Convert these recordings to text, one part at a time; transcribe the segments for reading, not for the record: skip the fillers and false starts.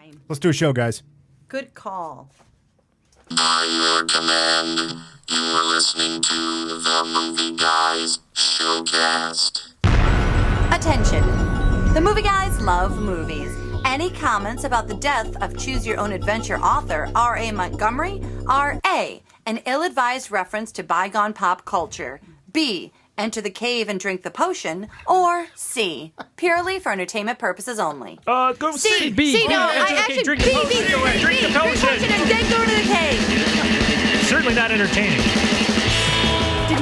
Fine. Let's do a show, guys. Good call. By your command, you are listening to the Movie Guys Showcast. Attention. The movie guys love movies. Any comments about the death of Choose Your Own Adventure author R.A. Montgomery are A, an ill-advised reference to bygone pop culture, B, enter the cave and drink the potion, or C, purely for entertainment purposes only. Go C. B. C, no, I actually, drink the potion. Drink the potion. And then go to the cave. Certainly not entertaining.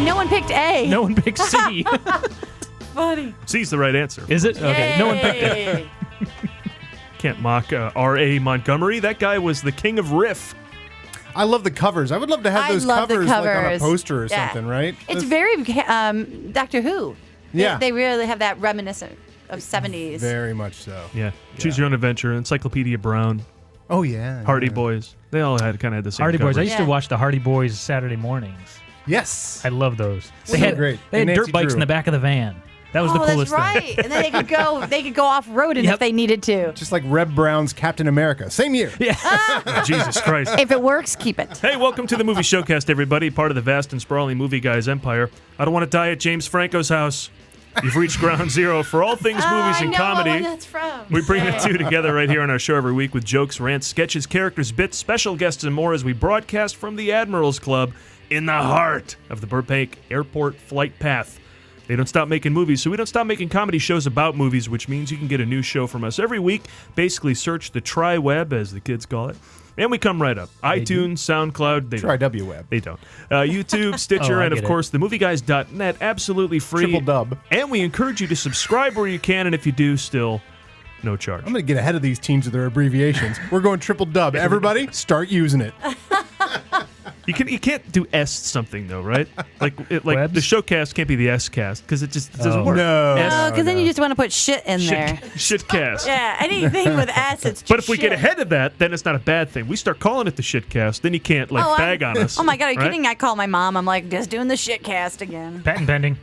No one picked A. No one picked C. Funny. C's the right answer. Is it? Okay. No one picked it. Yay. Can't mock R.A. Montgomery. That guy was the king of riff. I love the covers. I would love to have those covers like on a poster or something, right? It's very Doctor Who. Yeah. They really have that reminiscent of 70s. Very much so. Yeah. Choose Your Own Adventure, Encyclopedia Brown, Oh, yeah. Hardy Boys. They all had kind of the same Hardy Boys. I covers. used to watch the Hardy Boys Saturday mornings. Yes. I love those. So great. They had And dirt Nancy bikes Drew. in the back of the van. That was the coolest that's right. thing. And then they could go off-roading if they needed to. Just like Reb Brown's Captain America. Same year. Yeah. Jesus Christ. If it works, keep it. Hey, welcome to the Movie Showcast, everybody, part of the vast and sprawling Movie Guys empire. I don't want to die at James Franco's house. You've reached ground zero for all things movies and comedy. I know where that's from. We bring the two together right here on our show every week with jokes, rants, sketches, characters, bits, special guests, and more as we broadcast from the Admirals Club in the heart of the Burbank Airport flight path. They don't stop making movies, so we don't stop making comedy shows about movies, which means you can get a new show from us every week. Basically, search the tri-web, as the kids call it, and we come right up. iTunes, SoundCloud, they Try don't. W-Web. They don't. YouTube, Stitcher, and of course, themovieguys.net, absolutely free. Triple dub. And we encourage you to subscribe where you can, and if you do, still no charge. I'm going to get ahead of these teens with their abbreviations. We're going triple dub. Everybody, start using it. You can't do S something though, right? Like the Showcast can't be the S cast because it just doesn't work. No. No, because then you just want to put shit in there. Shitcast. Yeah, anything with S, it's But if we shit. get ahead of that, then it's not a bad thing. We start calling it the shitcast, then you can't bag on us. Oh my God, are you right? kidding? I call my mom. I'm like, just doing the shit cast again. Patent pending.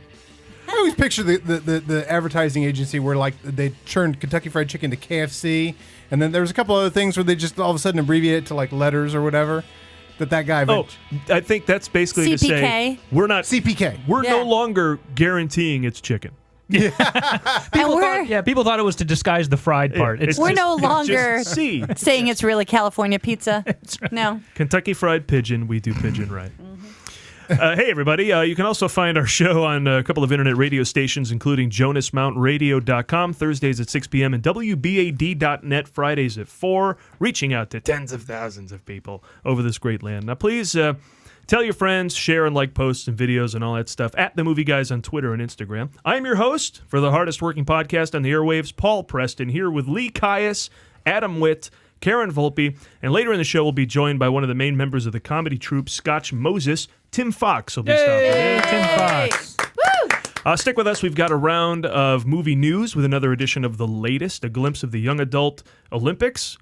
I always picture the advertising agency where like they turned Kentucky Fried Chicken to KFC, and then there was a couple other things where they just all of a sudden abbreviate it to like letters or whatever. That guy. Oh, I think that's basically to say we're not CPK. We're no longer guaranteeing it's chicken. People thought it was to disguise the fried part. We're no longer just C. saying it's really California pizza. No. Kentucky Fried Pigeon, we do pigeon right. Hey, everybody. You can also find our show on a couple of internet radio stations, including JonasMountainRadio.com, Thursdays at 6 p.m., and WBAD.net, Fridays at 4, reaching out to tens of thousands of people over this great land. Now, please tell your friends, share and like posts and videos and all that stuff at The Movie Guys on Twitter and Instagram. I'm your host for the hardest working podcast on the airwaves, Paul Preston, here with Lee Caius, Adam Witt, Karen Volpe, and later in the show we'll be joined by one of the main members of the comedy troupe, Scotch Moses. Tim Fox will be stopping in. Tim Fox. Stick with us. We've got a round of movie news with another edition of The Latest, a glimpse of the young adult Olympics,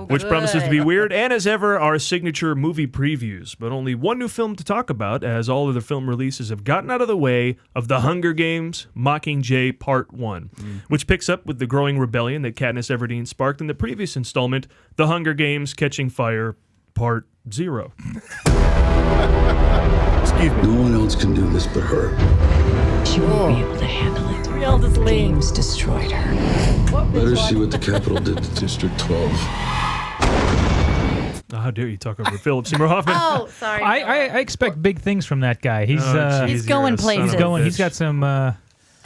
which promises to be weird, and as ever, our signature movie previews. But only one new film to talk about, as all other film releases have gotten out of the way of The Hunger Games, Mockingjay Part 1, which picks up with the growing rebellion that Katniss Everdeen sparked in the previous installment, The Hunger Games Catching Fire Part 0. Excuse me. No one else can do this but her. She won't be able to handle it. We all just leave. Games destroyed her. Let her see what the Capitol did to District 12. How dare you talk over Philip Seymour Hoffman? Oh, sorry. I expect big things from that guy. He's He's going places. He's going. He's got some. That's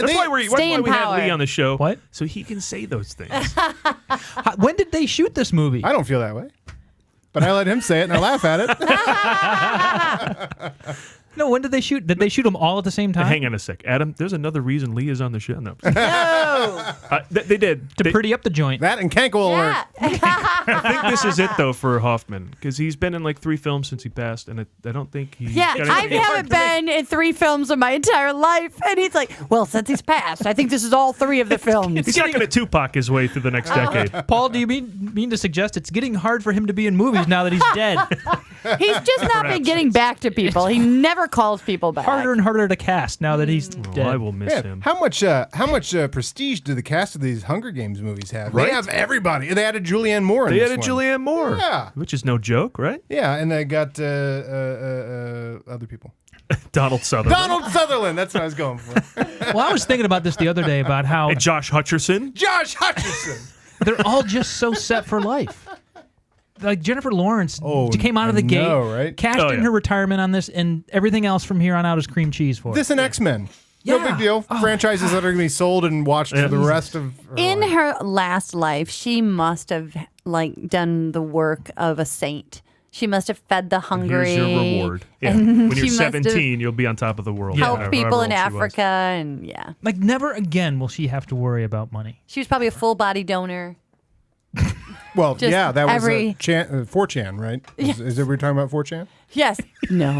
why we have power. Lee on the show. What? So he can say those things. When did they shoot this movie? I don't feel that way. But I let him say it and I laugh at it. No, when did they shoot? Did they shoot them all at the same time? Hang on a sec. Adam, there's another reason Lee is on the show. No. No. They did. To pretty up the joint. That and Cankle alert. I think this is it, though, for Hoffman, because he's been in like 3 films since he passed, and I don't think he... Yeah, I haven't been in 3 films in my entire life. And he's like, well, since he's passed, I think this is all 3 of the films. He's not going to Tupac his way through the next decade. Paul, do you mean to suggest it's getting hard for him to be in movies now that he's dead? He's just not been getting back to people. He never calls people back. Harder and harder to cast now that he's dead. I will miss him. How much prestige do the cast of these Hunger Games movies have? Right? They have everybody. They added Julianne Moore in They this added one. Julianne Moore. Yeah. Which is no joke, right? Yeah, and they got other people. Donald Sutherland. Donald Sutherland. That's what I was going for. Well, I was thinking about this the other day about how And Josh Hutcherson. Josh Hutcherson. they're all just so set for life. Like Jennifer Lawrence came out of the gate, right? cashed in her retirement on this, and everything else from here on out is cream cheese for her. This and X-Men. No big deal. Franchises that are going to be sold and watched for the rest of her In life. her last life, she must have done the work of a saint. She must have fed the hungry. Here's your reward. Yeah. And When you're she must have 17, you'll be on top of the world. helped However people old in she was. Africa, and yeah, Like never again will she have to worry about money. she was probably a full body donor. Well, just yeah, that was every- 4chan, right? Is that what we're talking about, 4chan? Yes. No,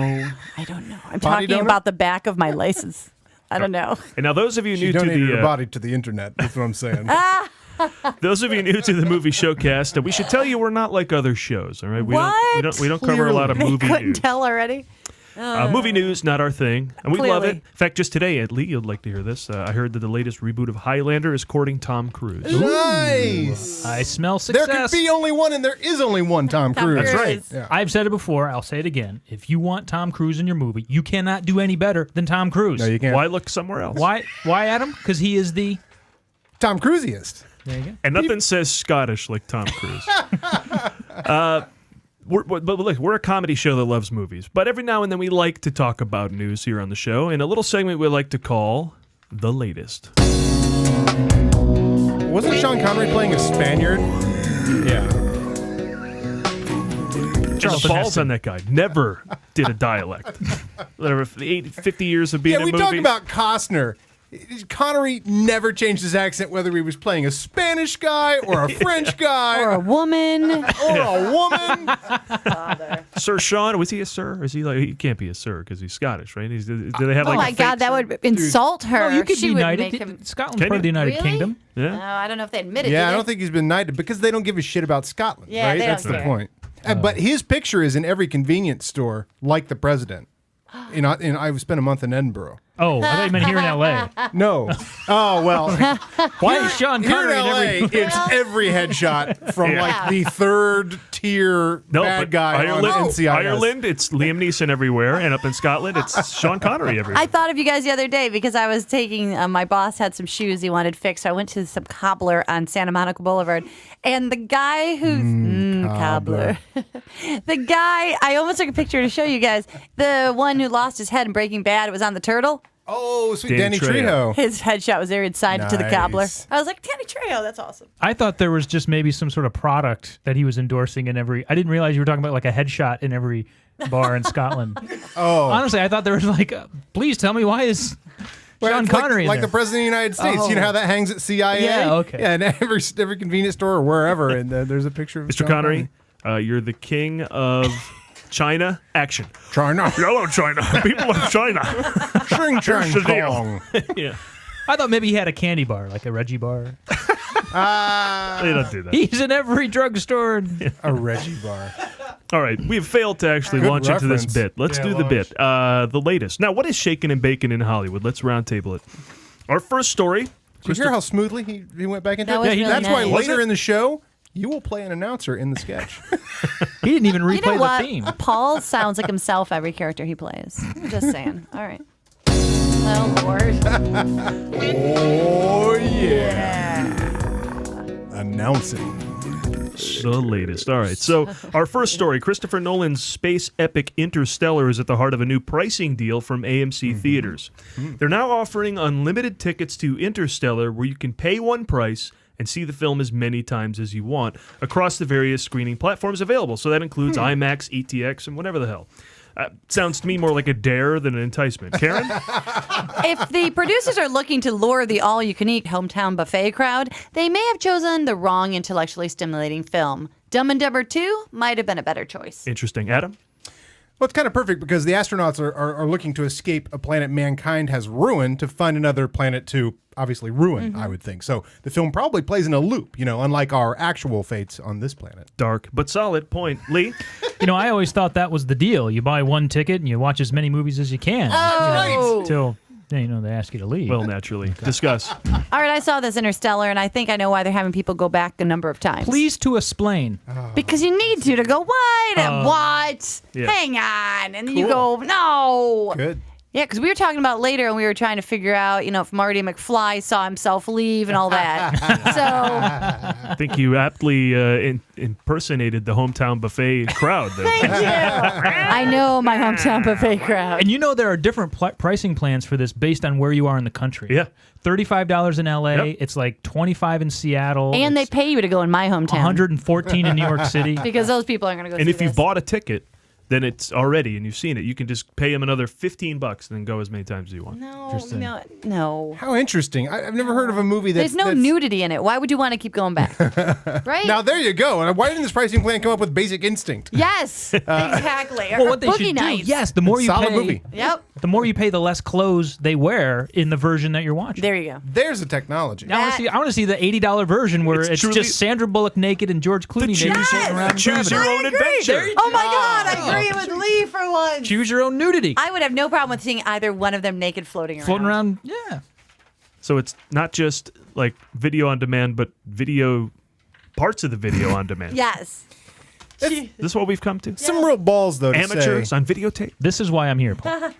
I don't know. I'm Body talking donor? about the back of my license. I don't know. And now those of you She new to donated her the body to the internet. That's what I'm saying. those of you new to the movie Showcast, we should tell you we're not like other shows. All right, we What? don't cover a lot of They movie couldn't news. tell already. Movie news, not our thing, and we love it. Clearly. In fact, just today, Lee, you'd like to hear this. I heard that the latest reboot of Highlander is courting Tom Cruise. Nice. I smell There success. could be only one, and there is only one Tom Cruise. That's right. Yeah. I've said it before. I'll say it again. If you want Tom Cruise in your movie, you cannot do any better than Tom Cruise. No, you can't. Why look somewhere else? Why, Adam? Because he is the. Tom Cruisiest. There you go. And nothing says Scottish like Tom Cruise. But look, we're a comedy show that loves movies. But every now and then we like to talk about news here on the show in a little segment we like to call The Latest. Wasn't Sean Connery playing a Spaniard? Yeah. Charles the balls on that guy. Never did a dialect. Whatever, 50 years of being Yeah, in we movies. talked about Costner. Connery never changed his accent, whether he was playing a Spanish guy or a French guy Or a woman. or a woman. Sir Sean, was he a sir? Or is he like, he can't be a sir because he's Scottish, right? Do they have Oh like my a fake God, that sir? would insult her. No, you could she be would knighted. make him. Scotland's Can part of the you? United Really? Kingdom. Yeah. No, I don't know if they admit it. Yeah, do I they? don't think he's been knighted because they don't give a shit about Scotland. Yeah, right? they That's don't the care. point. But his picture is in every convience store, like the president. I spent a month in Edinburgh. Oh, I thought you meant here in L.A. No. Oh, well. Why is Sean Here in Connery in LA, every... it's every headshot from Yeah. like the third tier bad but guy Ireland, on NCIS. Ireland, it's Liam Neeson everywhere, and up in Scotland, it's Sean Connery everywhere. I thought of you guys the other day because I was taking, my boss had some shoes he wanted fixed. So I went to some cobbler on Santa Monica Boulevard. And the guy who's, cobbler. The guy, I almost took a picture to show you guys. The one who lost his head in Breaking Bad was on the turtle. Oh, sweet Danny Danny Trejo. Trejo. His headshot was there. He'd signed it to the cobbler. Nice. I was like, Danny Trejo, that's awesome. I thought there was just maybe some sort of product that he was endorsing in every... I didn't realize you were talking about like a headshot in every bar in Scotland. Oh. Honestly, I thought there was like... please tell me why is Sean It's Connery in like there? the president of the United States. You know how that hangs at CIA? Yeah, okay. Yeah, in every convenience store or wherever, and there's a picture of Mr. Sean Connery, you're the king of China. Action. China. Hello, China. People of China. Ching chang Here's the deal. chong. Yeah. I thought maybe he had a candy bar, like a Reggie bar. They don't do that. He's in every drugstore. A Reggie bar. All right, we have failed to actually Good launch into this reference. bit. Let's do the bit. The latest. Now, what is shaking and baking in Hollywood? Let's roundtable it. Our first story. Did you hear how smoothly he went back into That it? was really That's why nice. later Was it? in the show, you will play an announcer in the sketch. He didn't even You know replay what? the theme. Paul sounds like himself every character he plays. Just saying. All right. Oh, Lord. Oh, yeah. Announcing. The latest. All right. So, our first story, Christopher Nolan's space epic Interstellar is at the heart of a new pricing deal from AMC Theaters. They're now offering unlimited tickets to Interstellar where you can pay one price and see the film as many times as you want across the various screening platforms available. So that includes IMAX, ETX, and whatever the hell. Sounds to me more like a dare than an enticement. Karen? If the producers are looking to lure the all-you-can-eat hometown buffet crowd, they may have chosen the wrong intellectually stimulating film. Dumb and Dumber 2 might have been a better choice. Interesting. Adam? Well, it's kind of perfect because the astronauts are looking to escape a planet mankind has ruined to find another planet to obviously ruin, I would think. So the film probably plays in a loop, unlike our actual fates on this planet. Dark but solid point. Lee? I always thought that was the deal. You buy one ticket and you watch as many movies as you can. Oh. Until they ask you to leave. Well, naturally. Discuss. All right, I saw this Interstellar, and I think I know why they're having people go back a number of times. Please to explain. Because you need to go, what? What? Yeah. Hang on. And then you go, no. Good. Yeah, because we were talking about later, and we were trying to figure out, if Marty McFly saw himself leave and all that. I think you aptly impersonated the hometown buffet crowd there. Thank you. I know my hometown buffet crowd. And there are different pricing plans for this based on where you are in the country. Yeah. $35 in LA. Yep. It's like $25 in Seattle. And they pay you to go in my hometown. $114 in New York City. Because those people aren't going to go And see if you this. bought a ticket, then it's already, and you've seen it. You can just pay them another $15 and then go as many times as you want. No. How interesting. I've never heard of a movie There's no nudity in it. Why would you want to keep going back? Right? Now, there you go. And why didn't this pricing plan come up with Basic Instinct? Yes, exactly. Well, what they Boogie should nights. do, yes, the more you Solid pay, movie. Yep. the more you pay, the less clothes they wear in the version that you're watching. There you go. There's the technology. Now, I want to see the $80 version where It's it's truly- just Sandra Bullock naked and George Clooney naked floating around. Choose your own adventure. Oh my God, I agree with Lee for once. Choose your own nudity. I would have no problem with seeing either one of them naked floating around. Floating around, yeah. So it's not just like video on demand, but parts of the video on demand. Yes. This is what we've come to? Some real balls, though, to Amateurs say. on videotape. This is why I'm here, Paul.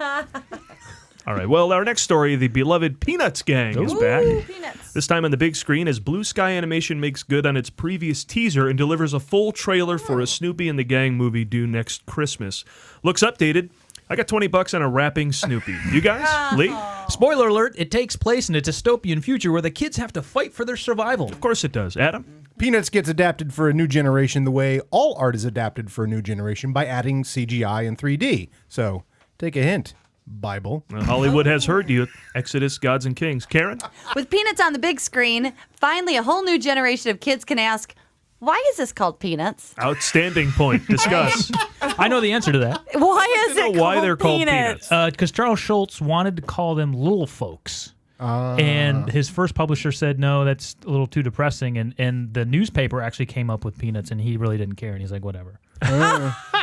All right. Well, our next story, the beloved Peanuts gang is back. Peanuts. This time on the big screen as Blue Sky Animation makes good on its previous teaser and delivers a full trailer for a Snoopy and the Gang movie due next Christmas. Looks updated. I got $20 on a rapping Snoopy. You guys? Lee? Spoiler alert, it takes place in a dystopian future where the kids have to fight for their survival. Of course it does. Adam? Peanuts gets adapted for a new generation the way all art is adapted for a new generation by adding CGI and 3D. So, take a hint, Bible. Well, Hollywood has heard you. Exodus, Gods and Kings. Karen? With Peanuts on the big screen, finally a whole new generation of kids can ask, why is this called Peanuts? Outstanding point. Discuss. I know the answer to that. Why is I don't it know why called they're called Peanuts? Because Charles Schultz wanted to call them little folks. And his first publisher said, no, that's a little too depressing. And the newspaper actually came up with Peanuts, and he really didn't care. And he's like, whatever.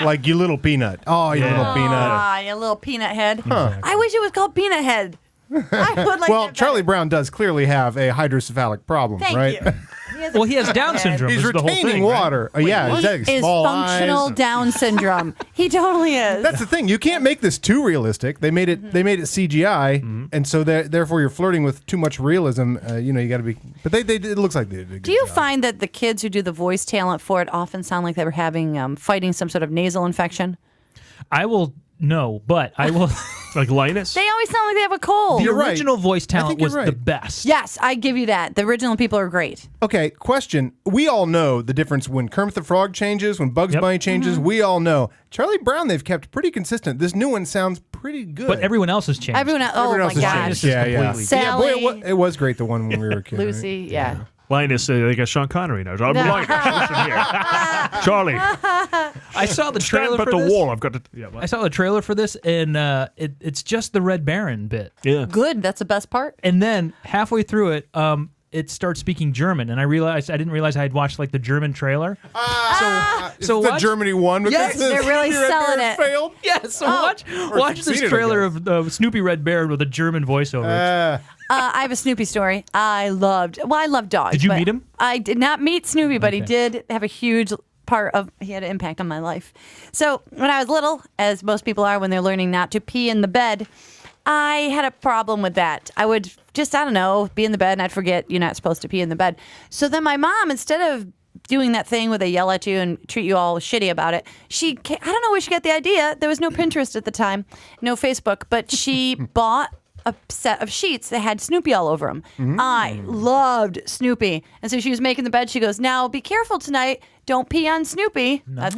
Like, you little peanut. Oh, you little peanut. Ah, you little peanut head. I wish it was called Peanut Head. I would like Well, that Charlie better. Brown does clearly have a hydrocephalic problem, Thank right? you. has Well, he has Down syndrome. He's is the whole retaining thing, right? water. Yeah, exactly. Is Small functional eyes. Down syndrome. He totally is. That's the thing. You can't make this too realistic. They made it. They made it CGI, and so therefore you're flirting with too much realism. You got to be. But they it looks like they did a good Do you job. find that the kids who do the voice talent for it often sound like they were having fighting some sort of nasal infection? I will no, but I will. Like Linus? They always sound like they have a cold. The You're right. original voice talent think you're was the right. best. Yes, I give you that. The original people are great. Okay, question. We all know the difference when Kermit the Frog changes, when Bugs Yep. Bunny changes. We all know. Charlie Brown, they've kept pretty consistent. This new one sounds pretty good. But everyone else has changed. Everyone else, Everyone oh else my has gosh. changed. Yeah. completely- Sally, Yeah, boy, it was great the one when we were kids. Lucy, yeah. Linus, they got Sean Connery now. I'm Linus. Listen here. Charlie, I saw the stand trailer by for the this. wall. I've got to. Yeah, I saw the trailer for this, and it's just the Red Baron bit. yeah. Good, that's the best part. And then halfway through it, it starts speaking German, and I didn't realize I had watched like the German trailer. Is So the watch- Germany one? Because Yes, this they're really Red selling Baron it. Failed? Yeah, so watch seen this it, I trailer guess. of Snoopy Red Baron with a German voiceover. I have a Snoopy story. I loved dogs. Did you but meet him? I did not meet Snoopy, but he Okay. did have a huge he had an impact on my life. So when I was little, as most people are when they're learning not to pee in the bed, I had a problem with that. I would just, I don't know, be in the bed and I'd forget you're not supposed to pee in the bed. So then my mom, instead of doing that thing where they yell at you and treat you all shitty about it, I don't know where she got the idea. There was no Pinterest at the time, no Facebook, but she bought a set of sheets that had Snoopy all over them. I loved Snoopy. And so she was making the bed. She goes, now be careful tonight. Don't pee on Snoopy. That's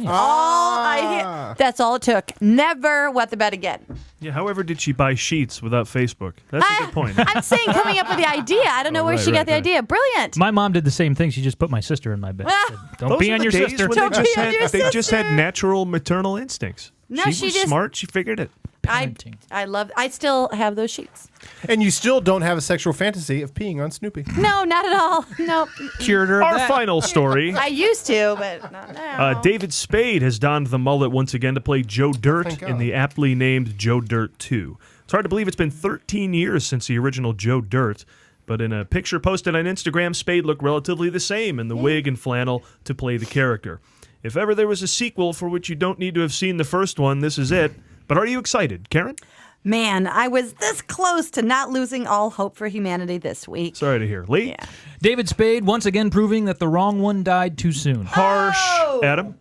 That's all it took. Never wet the bed again. Yeah. However, did she buy sheets without Facebook? That's a good point. I'm saying coming up with the idea. I don't know where right, she got right, the right. idea. Brilliant. My mom did the same thing. She just put my sister in my bed. Said, Don't Those be are on the your days sister. when Don't they be on your just had natural maternal instincts. No, she she was just smart. She figured it. Parenting. I still have those sheets. And you still don't have a sexual fantasy of peeing on Snoopy. No, not at all. No. Cured her of Our that. final story. I used to, but not now. David Spade has donned the mullet once again to play Joe Dirt Thank in God. the aptly named Joe Dirt 2. It's hard to believe it's been 13 years since the original Joe Dirt, but in a picture posted on Instagram, Spade looked relatively the same in the wig and flannel to play the character. If ever there was a sequel for which you don't need to have seen the first one, this is it. But are you excited, Karen? Man, I was this close to not losing all hope for humanity this week. Sorry to hear. Lee? Yeah. David Spade once again proving that the wrong one died too soon. Harsh. Oh! Adam?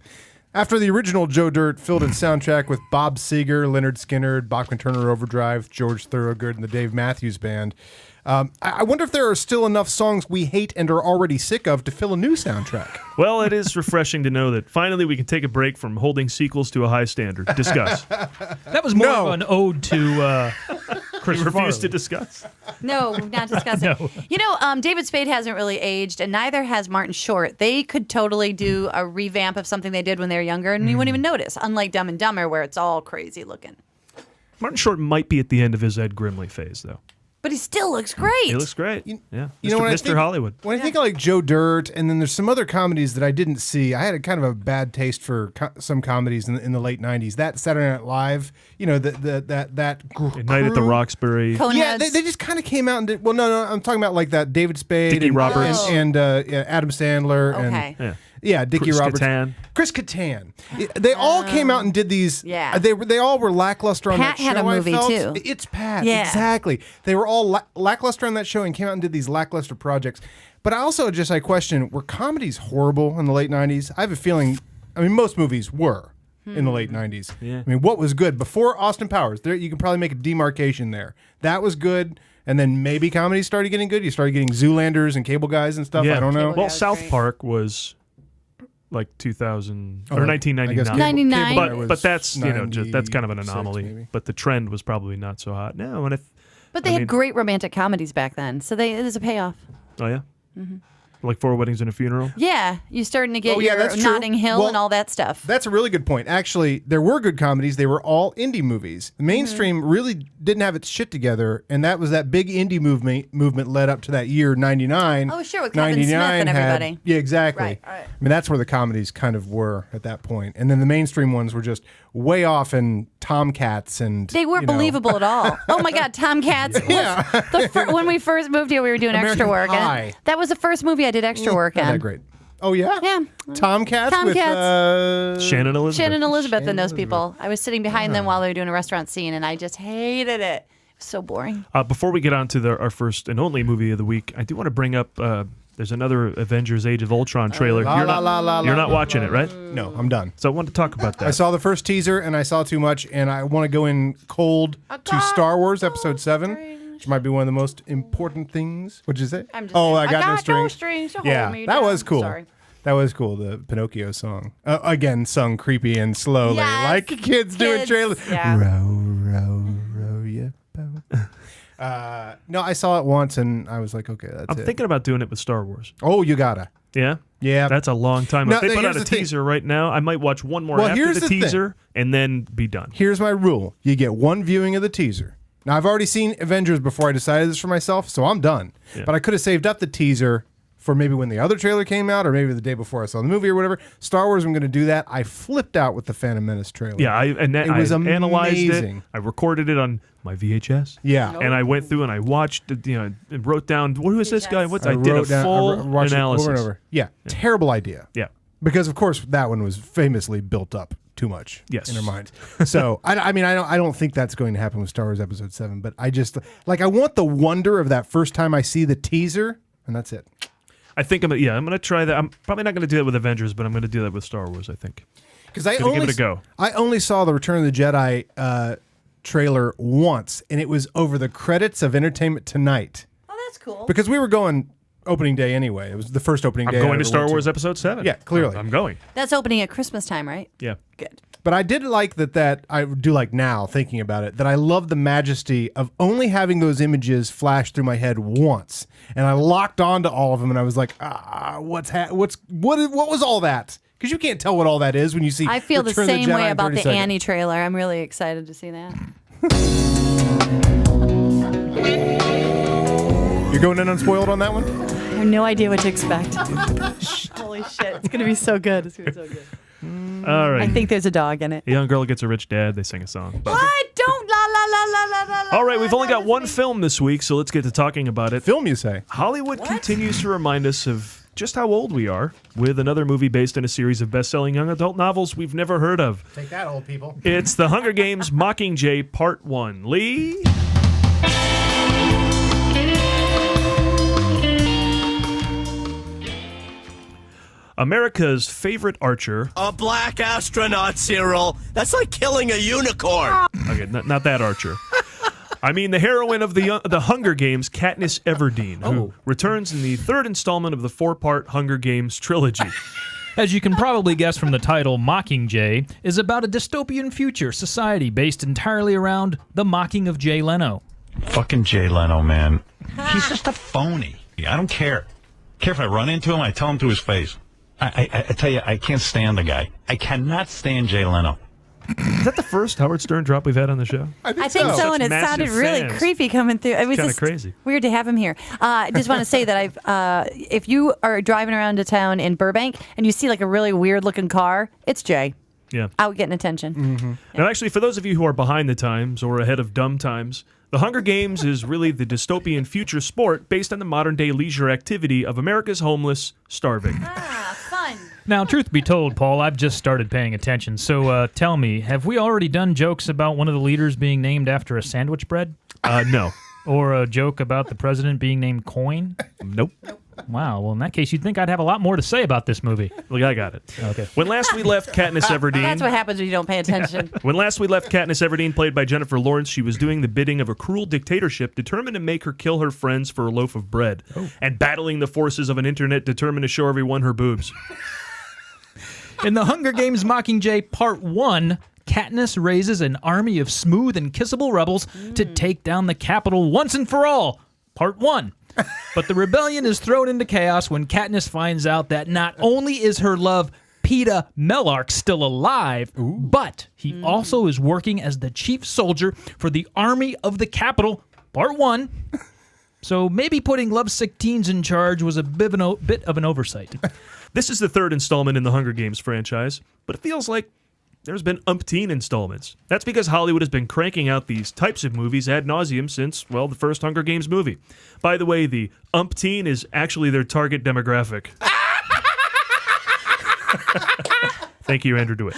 After the original Joe Dirt filled its soundtrack with Bob Seger, Leonard Skinner, Bachman Turner Overdrive, George Thorogood, and the Dave Matthews Band, I wonder if there are still enough songs we hate and are already sick of to fill a new soundtrack. Well, it is refreshing to know that finally we can take a break from holding sequels to a high standard. Discuss. That was more No. of an ode to Chris You refuse Farley. to discuss? No, not discussing. No. You know, David Spade hasn't really aged, and neither has Martin Short. They could totally do a revamp of something they did when they were younger, and you wouldn't even notice, unlike Dumb and Dumber, where it's all crazy looking. Martin Short might be at the end of his Ed Grimley phase, though. But he still looks great. He looks great. Yeah. You know, when I Mr. think- Hollywood. When I think of like Joe Dirt, and then there's some other comedies that I didn't see. I had a kind of a bad taste for some comedies in the late '90s. That Saturday Night Live, you know, that Night at the Roxbury. Coneheads. Yeah, they just kind of came out and did. Well, no, I'm talking about like that David Spade, Dickie and, Roberts. and yeah, Adam Sandler, Okay. and Yeah. Dickie Chris Roberts, Kattan. Chris Kattan. They all came out and did these. Yeah. They all were lackluster on Pat that show. had a movie, I felt. too. It's Pat. Yeah. Exactly. They were all lackluster on that show and came out and did these lackluster projects. But I also I question, were comedies horrible in the late '90s? I have a feeling. I mean, most movies were in the late '90s. Yeah. I mean, what was good before Austin Powers? There, you can probably make a demarcation there. That was good. And then maybe comedies started getting good. You started getting Zoolanders and Cable Guys and stuff. I don't know. Cable Well, Guy was South great. Park was like 2000 Oh, or I 1999. guess Cable- 99. Cable Guy was But that's that's kind of an 96 anomaly. maybe. But the trend was probably not so hot. No, and But they I had mean- great romantic comedies back then, so it was a payoff. oh yeah, like 4 Weddings and a Funeral. Yeah, you're starting to get Oh, yeah, your that's true. Notting Hill Well, and all that stuff. That's a really good point. Actually, there were good comedies. They were all indie movies. The mainstream really didn't have its shit together, and that was that big indie movement led up to that year '99. Oh, sure, with Kevin Smith and everybody. Yeah, exactly. Right. I mean, that's where the comedies kind of were at that point, and then the mainstream ones were just way off in Tomcats and They weren't you know, believable at all. Oh my God, Tomcats! When we first moved here, we were doing extra American work, Pie. and that was the first movie I did extra work Not on. that great. Oh yeah, Yeah. Tomcats. With, Shannon Elizabeth. Shannon Elizabeth and those people. I was sitting behind them while they were doing a restaurant scene, and I just hated it. It was so boring. Before we get on to our first and only movie of the week, I do want to bring up. There's another Avengers: Age of Ultron trailer. La, You're la, not, la, la, you're la, not la, watching la, it, right? No, I'm done. So I want to talk about that. I saw the first teaser and I saw too much, and I want to go in cold to Star Wars Episode 7, which might be one of the most important things. What'd you say? I'm just oh, saying, I got no strings. strings to Yeah, hold me that down. was cool. Sorry. That was cool. The Pinocchio song, again sung creepy and slowly, Yes, like kids doing kids, trailers. yeah. Row your boat. No, I saw it once and I was like, okay, that's I'm it. thinking about doing it with Star Wars. Oh, you gotta. Yeah? Yeah. That's a long time. No, If they put here's out a the thing. teaser right now, I might watch one more Well, after here's the the thing. teaser and then be done. Here's my rule. You get one viewing of the teaser. Now, I've already seen Avengers before I decided this for myself, so I'm done. Yeah. But I could have saved up the teaser for maybe when the other trailer came out or maybe the day before I saw the movie or whatever. Star Wars, I'm going to do that. I flipped out with the Phantom Menace trailer. Yeah, it was I analyzed amazing. it. I recorded it on my VHS. Yeah. And I went through and I watched it, and wrote down, who is this guy? VHS. I did a wrote down- full watched it analysis. over and over. Yeah, terrible idea. Yeah. Because of course that one was famously built up too much Yes. in our minds. So I mean I don't think that's going to happen with Star Wars Episode 7. But I just I want the wonder of that first time I see the teaser, and that's it. I think I'm going to try that. I'm probably not going to do that with Avengers, but I'm going to do that with Star Wars, I think. Because I Gonna only give it a go. I only saw the Return of the Jedi trailer once, and it was over the credits of Entertainment Tonight. Oh, that's cool. Because we were going opening day anyway. It was the first opening I'm day. I going ever to Star went Wars Episode 7. Yeah, clearly. I'm going. That's opening at Christmas time, right? Yeah. Good. But I did like that I do like now, thinking about it, that I love the majesty of only having those images flash through my head once. And I locked onto all of them, and I was like, what was all that? Because you can't tell what all that is when you see. I feel the Return of same Jedi way in about 30 the seconds. Annie trailer. I'm really excited to see that. You're going in unspoiled on that one? I have no idea what to expect. Holy shit. It's going to be so good. It's going to be so good. All right. I think there's a dog in it. A young girl gets a rich dad. They sing a song. What? Don't la la la la la la la. All right, we've only got one film. film this week, so let's get to talking about it. Film, you say? Hollywood continues to remind us of just how old we are with another movie based on a series of best-selling young adult novels we've never heard of. Take that, old people. It's The Hunger Games Mockingjay Part 1. Lee? America's favorite archer. A black astronaut, Cyril. That's like killing a unicorn. Okay, not that archer. I mean the heroine of the Hunger Games, Katniss Everdeen, who returns in the third installment of the 4-part Hunger Games trilogy. As you can probably guess from the title, Mockingjay is about a dystopian future society based entirely around the mocking of Jay Leno. Fucking Jay Leno, man. He's just a phony. I don't care. If I run into him, I tell him to his face. I tell you, I can't stand the guy. I cannot stand Jay Leno. Is that the first Howard Stern drop we've had on the show? I think so, and it Such sounded massive really fans. creepy coming through. It was Kinda just crazy. weird to have him here. I just want to say that if you are driving around to town in Burbank and you see like a really weird looking car, it's Jay. Yeah. Out getting attention. Now, actually, for those of you who are behind the times or ahead of dumb times, The Hunger Games is really the dystopian future sport based on the modern-day leisure activity of America's homeless starving. Ah, fun. Now, truth be told, Paul, I've just started paying attention. So tell me, have we already done jokes about one of the leaders being named after a sandwich bread? No. Or a joke about the president being named Coin? Nope. Wow, well, in that case, you'd think I'd have a lot more to say about this movie. Look, I got it. Okay. When last we left Katniss Everdeen... That's what happens when you don't pay attention. When last we left Katniss Everdeen, played by Jennifer Lawrence, she was doing the bidding of a cruel dictatorship determined to make her kill her friends for a loaf of bread, and battling the forces of an internet determined to show everyone her boobs. In The Hunger Games Mockingjay Part 1, Katniss raises an army of smooth and kissable rebels to take down the Capitol once and for all. Part 1. But the rebellion is thrown into chaos when Katniss finds out that not only is her love Peeta Mellark still alive, but he also is working as the chief soldier for the army of the Capitol. Part 1. So maybe putting lovesick teens in charge was a bit of an oversight. This is the third installment in the Hunger Games franchise, but it feels like there's been umpteen installments. That's because Hollywood has been cranking out these types of movies ad nauseum since, well, the first Hunger Games movie. By the way, the umpteen is actually their target demographic. Thank you, Andrew DeWitt.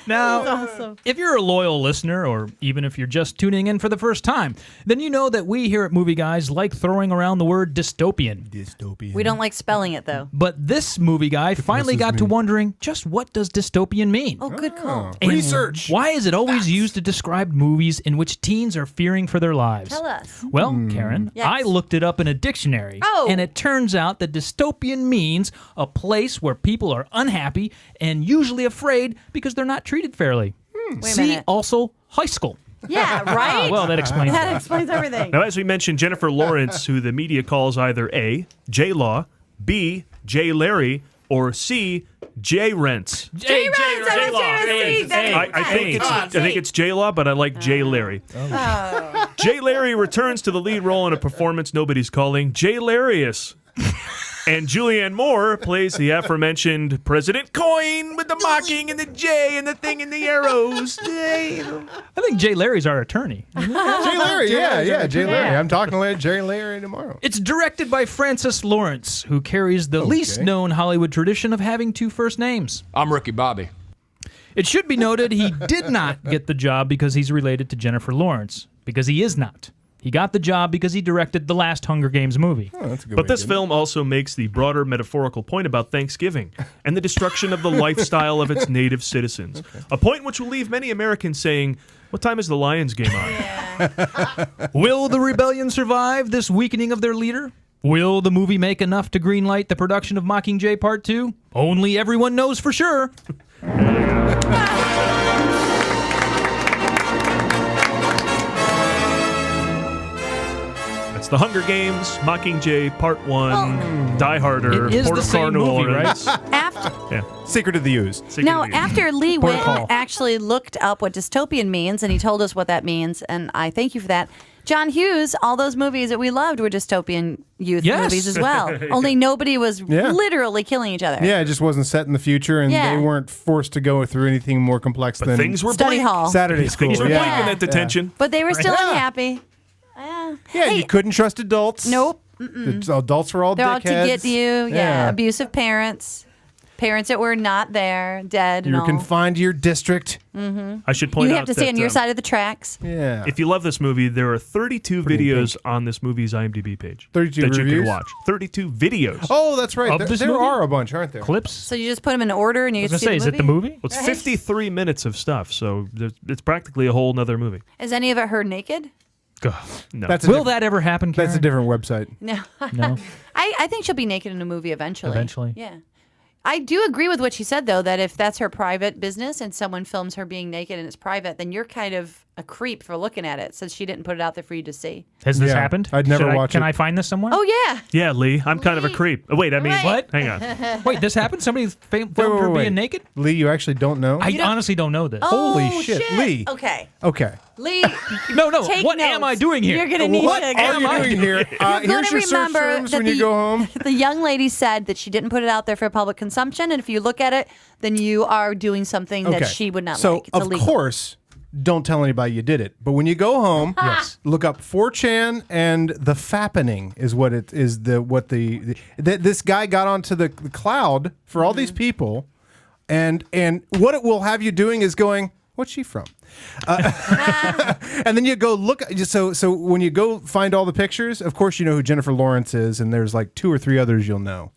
Now, if you're a loyal listener, or even if you're just tuning in for the first time, then you know that we here at Movie Guys like throwing around the word dystopian. Dystopian. We don't like spelling it, though. But this movie guy finally got to wondering, just what does dystopian mean? Oh, good call. And Research. Why is it always used to describe movies in which teens are fearing for their lives? Tell us. Well, Karen, Yes. I looked it up in a dictionary, Oh. and it turns out that dystopian means a place where people are unhappy and usually afraid because they're not treated fairly. Wait a See minute. also high school. Yeah, right? Well, that explains that that. explains everything. Now, as we mentioned, Jennifer Lawrence, who the media calls either A, J-Law, B, J. Larry, or C, J. Rents. J-Law. I think it's J-Law, but I like J. Larry. J. Larry returns to the lead role in a performance nobody's calling J. Larius. And Julianne Moore plays the aforementioned President Coin with the mocking and the J and the thing and the arrows. I think Jay Larry's our attorney. Jay Larry, yeah, Jay Larry. Yeah. I'm talking to Jay Larry tomorrow. It's directed by Francis Lawrence, who carries the least known Hollywood tradition of having two first names. I'm Ricky Bobby. It should be noted he did not get the job because he's related to Jennifer Lawrence, because he is not. He got the job because he directed the last Hunger Games movie. Oh, that's a good But way this to do it. film also makes the broader metaphorical point about Thanksgiving and the destruction of the lifestyle of its native citizens. A point which will leave many Americans saying, what time is the Lions game on? Will the rebellion survive this weakening of their leader? Will the movie make enough to greenlight the production of Mockingjay Part 2? Only everyone knows for sure. The Hunger Games, Mockingjay, Part 1, Die Harder, It is Port the of same New movie, Orleans. After, Secret of the Ooze. Secret now, of the- after Lee Witt Protocol. actually looked up what dystopian means, and he told us what that means, and I thank you for that. John Hughes, all those movies that we loved were dystopian youth Yes. movies as well. Only nobody was Yeah. literally killing each other. Yeah, it just wasn't set in the future, and Yeah. they weren't forced to go through anything more complex But than things were Study bleak. hall. Saturday school. Things were yeah. bleak in that detention. But they were still Yeah. unhappy. Yeah, Hey. you couldn't trust adults. Nope. The adults were all They're out to dickheads. get you. Yeah. Abusive parents. Parents that were not there, dead. You're and all. confined to your district. I should point You out have to stay that, on your side of the tracks. Yeah. if you love this movie, there are 32 videos on this movie's IMDb page 32 that you reviews? can watch. 32 videos. Oh, that's right. Of There, this there movie? are a bunch, aren't there? Clips. So you just put them in order and you I was get gonna to say, see is it the movie? Well, it's 53 minutes of stuff, so it's practically a whole nother movie. Is any of it her naked? Ugh, no. That's a Will different- that ever happen, Karen? That's a different website. No. No. I think she'll be naked in a movie eventually. Eventually. Yeah. I do agree with what she said, though, that if that's her private business and someone films her being naked and it's private, then you're kind of a creep for looking at it since she didn't put it out there for you to see. Has this Yeah, happened? I'd never Should watch Can it. I find this somewhere? Oh, yeah. Yeah, Lee, I'm kind of a creep. Oh, wait, I mean, Wait. What? hang on. Wait, this happened? Somebody filmed her being naked? Lee, you actually don't know? I honestly don't know this. Holy Oh, shit, Lee. Okay. Okay. Lee, No, take what notes. am I doing here? You're going to need What to are you doing here? You're going Here's to your search remember terms that when you go home. the young lady said that she didn't put it out there for public consumption, and if you look at it, then you are doing something that she would not so, like. It's of illegal. course, don't tell anybody you did it. But when you go home, look up 4chan and the fappening is what it is. This guy got onto the cloud for all these people, and what it will have you doing is going, what's she from? And then you go look. So when you go find all the pictures, of course you know who Jennifer Lawrence is, and there's like 2 or 3 others you'll know.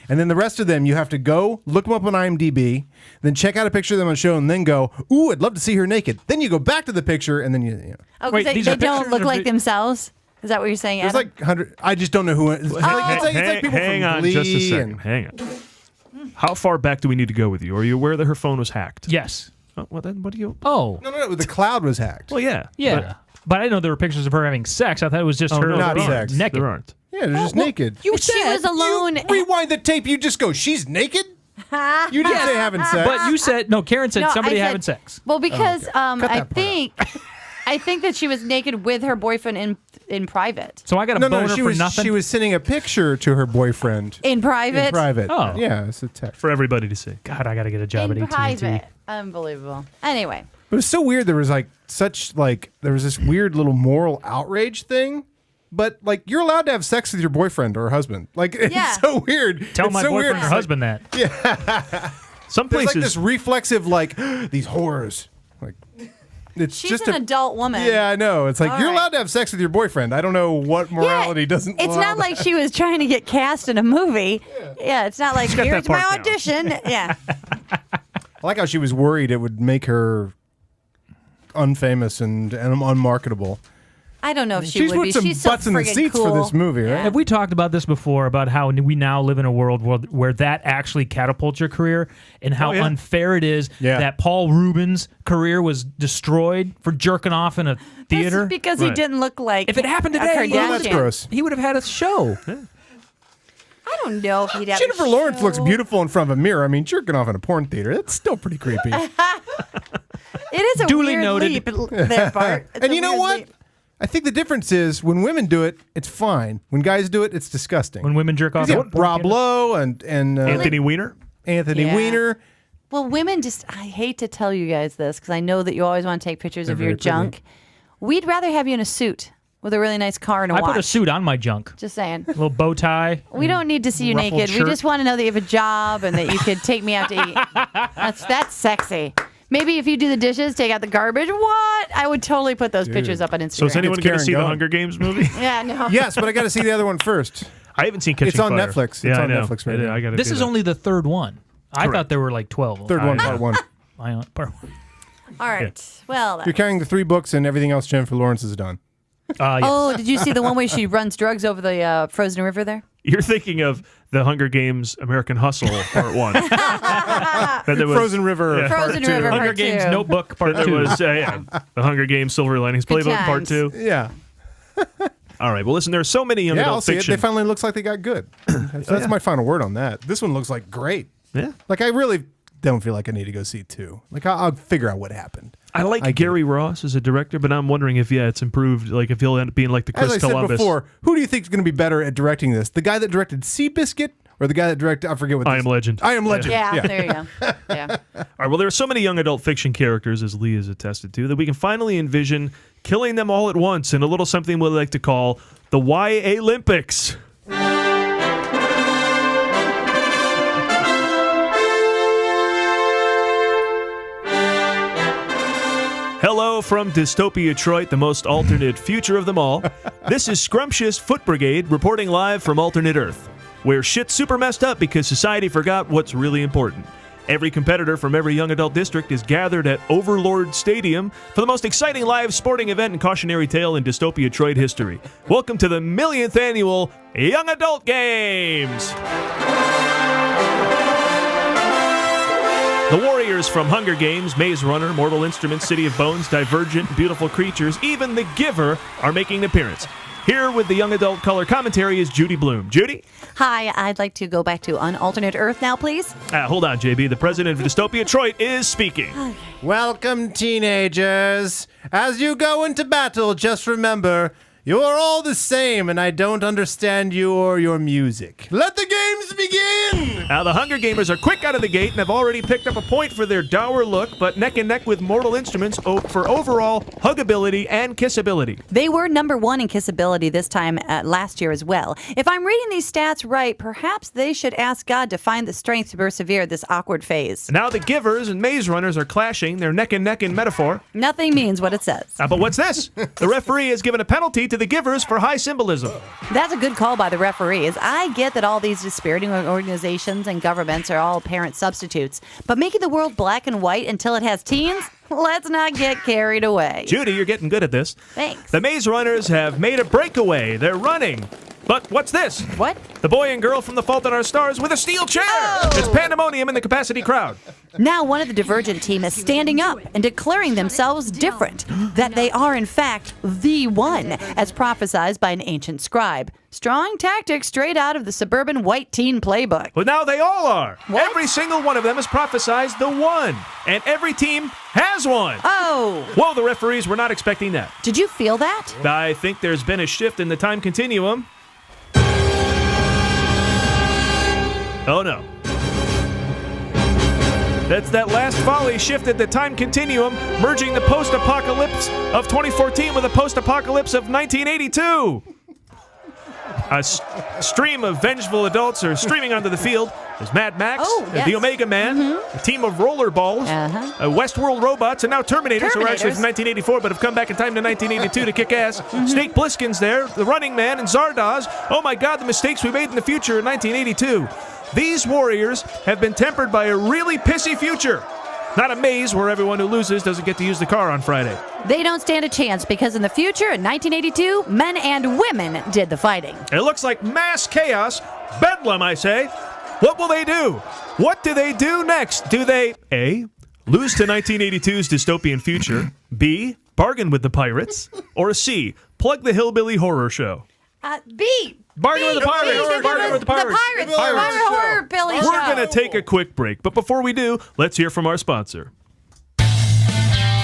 And then the rest of them, you have to go look them up on IMDb, then check out a picture of them on show, and then go, ooh, I'd love to see her naked. Then you go back to the picture, and then you know. Oh, 'cause Wait, they, these they are don't pictures look or like vi- themselves? Is that what you're saying, There's Adam? like 100. I just don't know who. It's like people hang from on Glee just a second. and- Hang on. How far back do we need to go with you? Are you aware that her phone was hacked? Yes. Oh, well, then what do you... Oh. No. The cloud was hacked. Well, yeah. Yeah. But I didn't know there were pictures of her having sex. I thought it was just Oh, her no, not being sex. naked. There aren't. Yeah, they're just naked. You She said, was alone. Rewind the tape. You just go, she's naked? You didn't say having sex. but you said, no, Karen said No, somebody I said- having sex. Well, because I that part think that she was naked with her boyfriend in private. So I got a No, boner she for was nothing? she was sending a picture to her boyfriend In private? in private. Oh. Yeah, it's a text. For everybody to see. God, I got to get a job In at AT&T. private. Unbelievable. Anyway. But it was so weird. There was there was this weird little moral outrage thing. But like, you're allowed to have sex with your boyfriend or husband. Like, it's Yeah. so weird. Tell It's my so boyfriend weird. or husband that. Some There's places... like this reflexive, like, these horrors. Like, it's She's just an adult woman. Yeah, I know. It's like, All you're right. allowed to have sex with your boyfriend. I don't know what morality doesn't. It's allow not like she was trying to get cast in a movie. Yeah, it's not like, got that here's my part down. audition. Yeah. I like how she was worried it would make her unfamous and unmarketable. I don't know if she She's would put be. some She's so butts in the friggin' seats cool. for this movie, right? Have we talked about this before, about how we now live in a world where that actually catapults your career, and how unfair it is that Paul Rubin's career was destroyed for jerking off in a theater? That's because he didn't look like If it happened a today, Kardashian. he would have had a show. I don't know if he'd have Jennifer a Lawrence looks show. beautiful in front of a mirror. I mean, jerking off in a porn theater, that's still pretty creepy. It is a Duly weird noted. leap, that part. It's And a you know weird what? leap. I think the difference is when women do it, it's fine. When guys do it, it's disgusting. When women jerk off, Yeah, Rob Lowe and Anthony Weiner? Anthony Yeah. Weiner. Well, women just, I hate to tell you guys this because I know that you always want to take pictures of They're your very junk. We'd rather have you in a suit with a really nice car and a I watch. put a suit on my junk. Just saying. A little bow tie. We don't need to see you Ruffled naked. shirt. We just want to know that you have a job and that you could take me out to eat. That's sexy. Maybe if you do the dishes, take out the garbage. What? I would totally put those pictures up on Instagram. So is anyone It's going to Karen see the Gone. Hunger Games movie? Yeah, no. Yes, but I got to see the other one first. I haven't seen Catching It's on Fire. Netflix. It's Yeah, on I know. Netflix right now. I gotta This do is that. only the third one. I Correct. thought there were like 12. Third one, part one. Part one. All right. Well, You're carrying the 3 books and everything else Jennifer Lawrence has done. Yes. oh, did you see the one where she runs drugs over the frozen river there? You're thinking of the Hunger Games American Hustle Part 1. Then there was, Frozen River. Yeah. Part Frozen 2. River. Hunger Part Games two. Notebook Part There 2. was the Hunger Games Silver Linings Good Playbook Part times. 2. Yeah. All right. Well, listen, there are so many young Yeah, I'll adult see it. fiction. They finally looks like they got good. That's my final word on that. This one looks like great. Yeah. Like, I really don't feel like I need to go see 2. Like, I'll figure out what happened. I like Gary Ross as a director, but I'm wondering if, it's improved. Like, if he'll end up being like the Chris As I Columbus. said before, who do you think is going to be better at directing this? The guy that directed Seabiscuit or the guy that directed, I forget what I Am Legend. I Am Legend. Yeah, there you go. Yeah. All right, well, there are so many young adult fiction characters, as Lee has attested to, that we can finally envision killing them all at once in a little something we like to call the YA lympics. Hello from Dystopia Detroit, the most alternate future of them all. This is Scrumptious Foot Brigade reporting live from alternate Earth, where shit's super messed up because society forgot what's really important. Every competitor from every young adult district is gathered at Overlord Stadium for the most exciting live sporting event and cautionary tale in Dystopia Detroit history. Welcome to the 1,000th annual Young Adult Games! The warriors from Hunger Games, Maze Runner, Mortal Instruments, City of Bones, Divergent, Beautiful Creatures, even The Giver are making an appearance. Here with the young adult color commentary is Judy Bloom. Judy? Hi, I'd like to go back to an alternate Earth now, please. Hold on, JB. The president of Dystopia Detroit is speaking. Welcome, teenagers. As you go into battle, just remember, you're all the same, and I don't understand you or your music. Let the games begin! Now, the Hunger Gamers are quick out of the gate and have already picked up a point for their dour look, but neck and neck with Mortal Instruments for overall huggability and kissability. They were number 1 in kissability this time last year as well. If I'm reading these stats right, perhaps they should ask God to find the strength to persevere this awkward phase. Now the Givers and Maze Runners are clashing. They're neck and neck in metaphor. Nothing means what it says. But what's this? The referee has given a penalty to the Givers for high symbolism. That's a good call by the referees. I get that all these dispiriting organizations and governments are all parent substitutes, but making the world black and white until it has teens? Let's not get carried away. Judy, you're getting good at this. Thanks. The Maze Runners have made a breakaway. They're running. But what's this? What? The boy and girl from The Fault in Our Stars with a steel chair. Oh! It's pandemonium in the capacity crowd. Now one of the Divergent team is standing up and declaring themselves different, that they are in fact the one, as prophesied by an ancient scribe. Strong tactics straight out of the suburban white teen playbook. But now they all are. What? Every single one of them has prophesized the one. And every team has one. Oh! Whoa, the referees were not expecting that. Did you feel that? I think there's been a shift in the time continuum. Oh no. That's that last volley shifted the time continuum, merging the post-apocalypse of 2014 with the post-apocalypse of 1982. A stream of vengeful adults are streaming onto the field. There's Mad Max, yes. the Omega Man, a team of rollerballs, Westworld robots, and now Terminators, who are actually from 1984 but have come back in time to 1982 to kick ass. Snake Plissken's there, the Running Man, and Zardoz. Oh my God, the mistakes we made in the future in 1982. These warriors have been tempered by a really pissy future. Not a maze where everyone who loses doesn't get to use the car on Friday. They don't stand a chance because in the future, in 1982, men and women did the fighting. It looks like mass chaos, bedlam, I say. What will they do? What do they do next? Do they, A, lose to 1982's dystopian future, B, bargain with the pirates, or C, plug the Hillbilly Horror Show? B. Bargain with the pirates. Bargain with the pirates. The pirates. Horror Billy Show. We're going to take a quick break, but before we do, let's hear from our sponsor.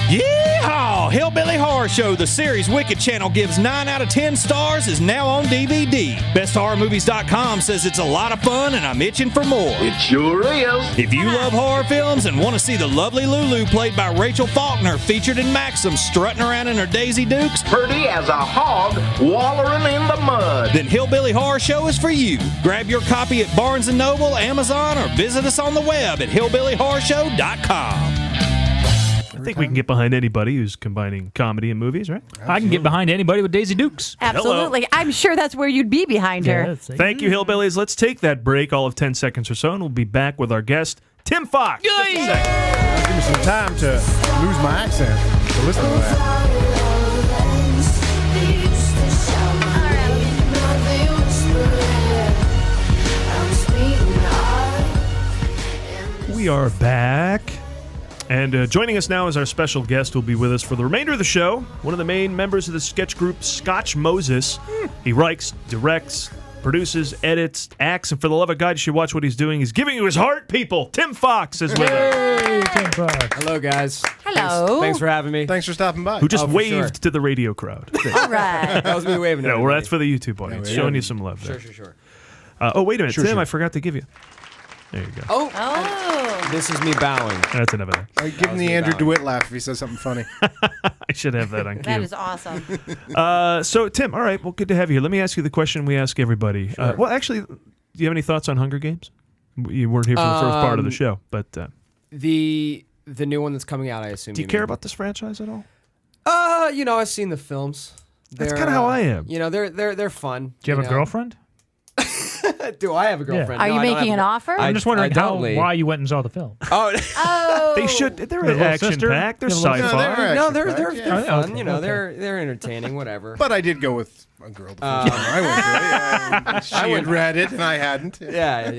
Yeehaw! Hillbilly Horror Show, the series Wicked Channel gives 9 out of 10 stars, is now on DVD. BestHorrorMovies.com says it's a lot of fun, and I'm itching for more. It sure is. If you love horror films and want to see the lovely Lulu played by Rachel Faulkner featured in Maxim strutting around in her Daisy Dukes, Pretty as a hog wallering in the mud. then Hillbilly Horror Show is for you. Grab your copy at Barnes & Noble, Amazon, or visit us on the web at hillbillyhorrorshow.com. I think we can get behind anybody who's combining comedy and movies, right? I can get behind anybody with Daisy Dukes. Absolutely. I'm sure that's where you'd be behind her. Thank you, Hillbillies. Let's take that break, all of 10 seconds or so, and we'll be back with our guest, Tim Fox. Give me some time to lose my accent to listen to that. We are back. And joining us now is our special guest who will be with us for the remainder of the show. One of the main members of the sketch group, Scotch Moses. He writes, directs, produces, edits, acts, and for the love of God, you should watch what he's doing. He's giving you his heart, people. Tim Fox is with us. Hey, Tim Fox. Hello, guys. Hello. Thanks for having me. Thanks for stopping by. Who just for waved sure. to the radio crowd. All right. That was me waving. No, at well, that's for everybody. the YouTube audience. Showing you some love there. Sure. Oh, wait a minute. Sure, Tim, sure. I forgot to give you. There you go. Oh, this is me bowing. That's another thing. Give him the me Andrew bowing. DeWitt laugh if he says something funny. I should have that on cue. That is awesome. So, Tim, all right, well, good to have you here. Let me ask you the question we ask everybody. Well, actually, do you have any thoughts on Hunger Games? You weren't here for the first part of the show, but The new one that's coming out, I assume. do you care about this franchise at all? I've seen the films. That's kind of how I am. They're fun. Do you have a girlfriend? Do I have a girlfriend? Are No, you I don't making have an a- offer? I'm just wondering totally- why you went and saw the film. Oh, Oh. They should. They're Your little action sister? packed. They're Your little sci-fi. sister? no, they're action-packed, they're yeah. fun. Okay. They're entertaining. Whatever. But I did go with a girl the first time I went to it. She had read it and I hadn't. Yeah,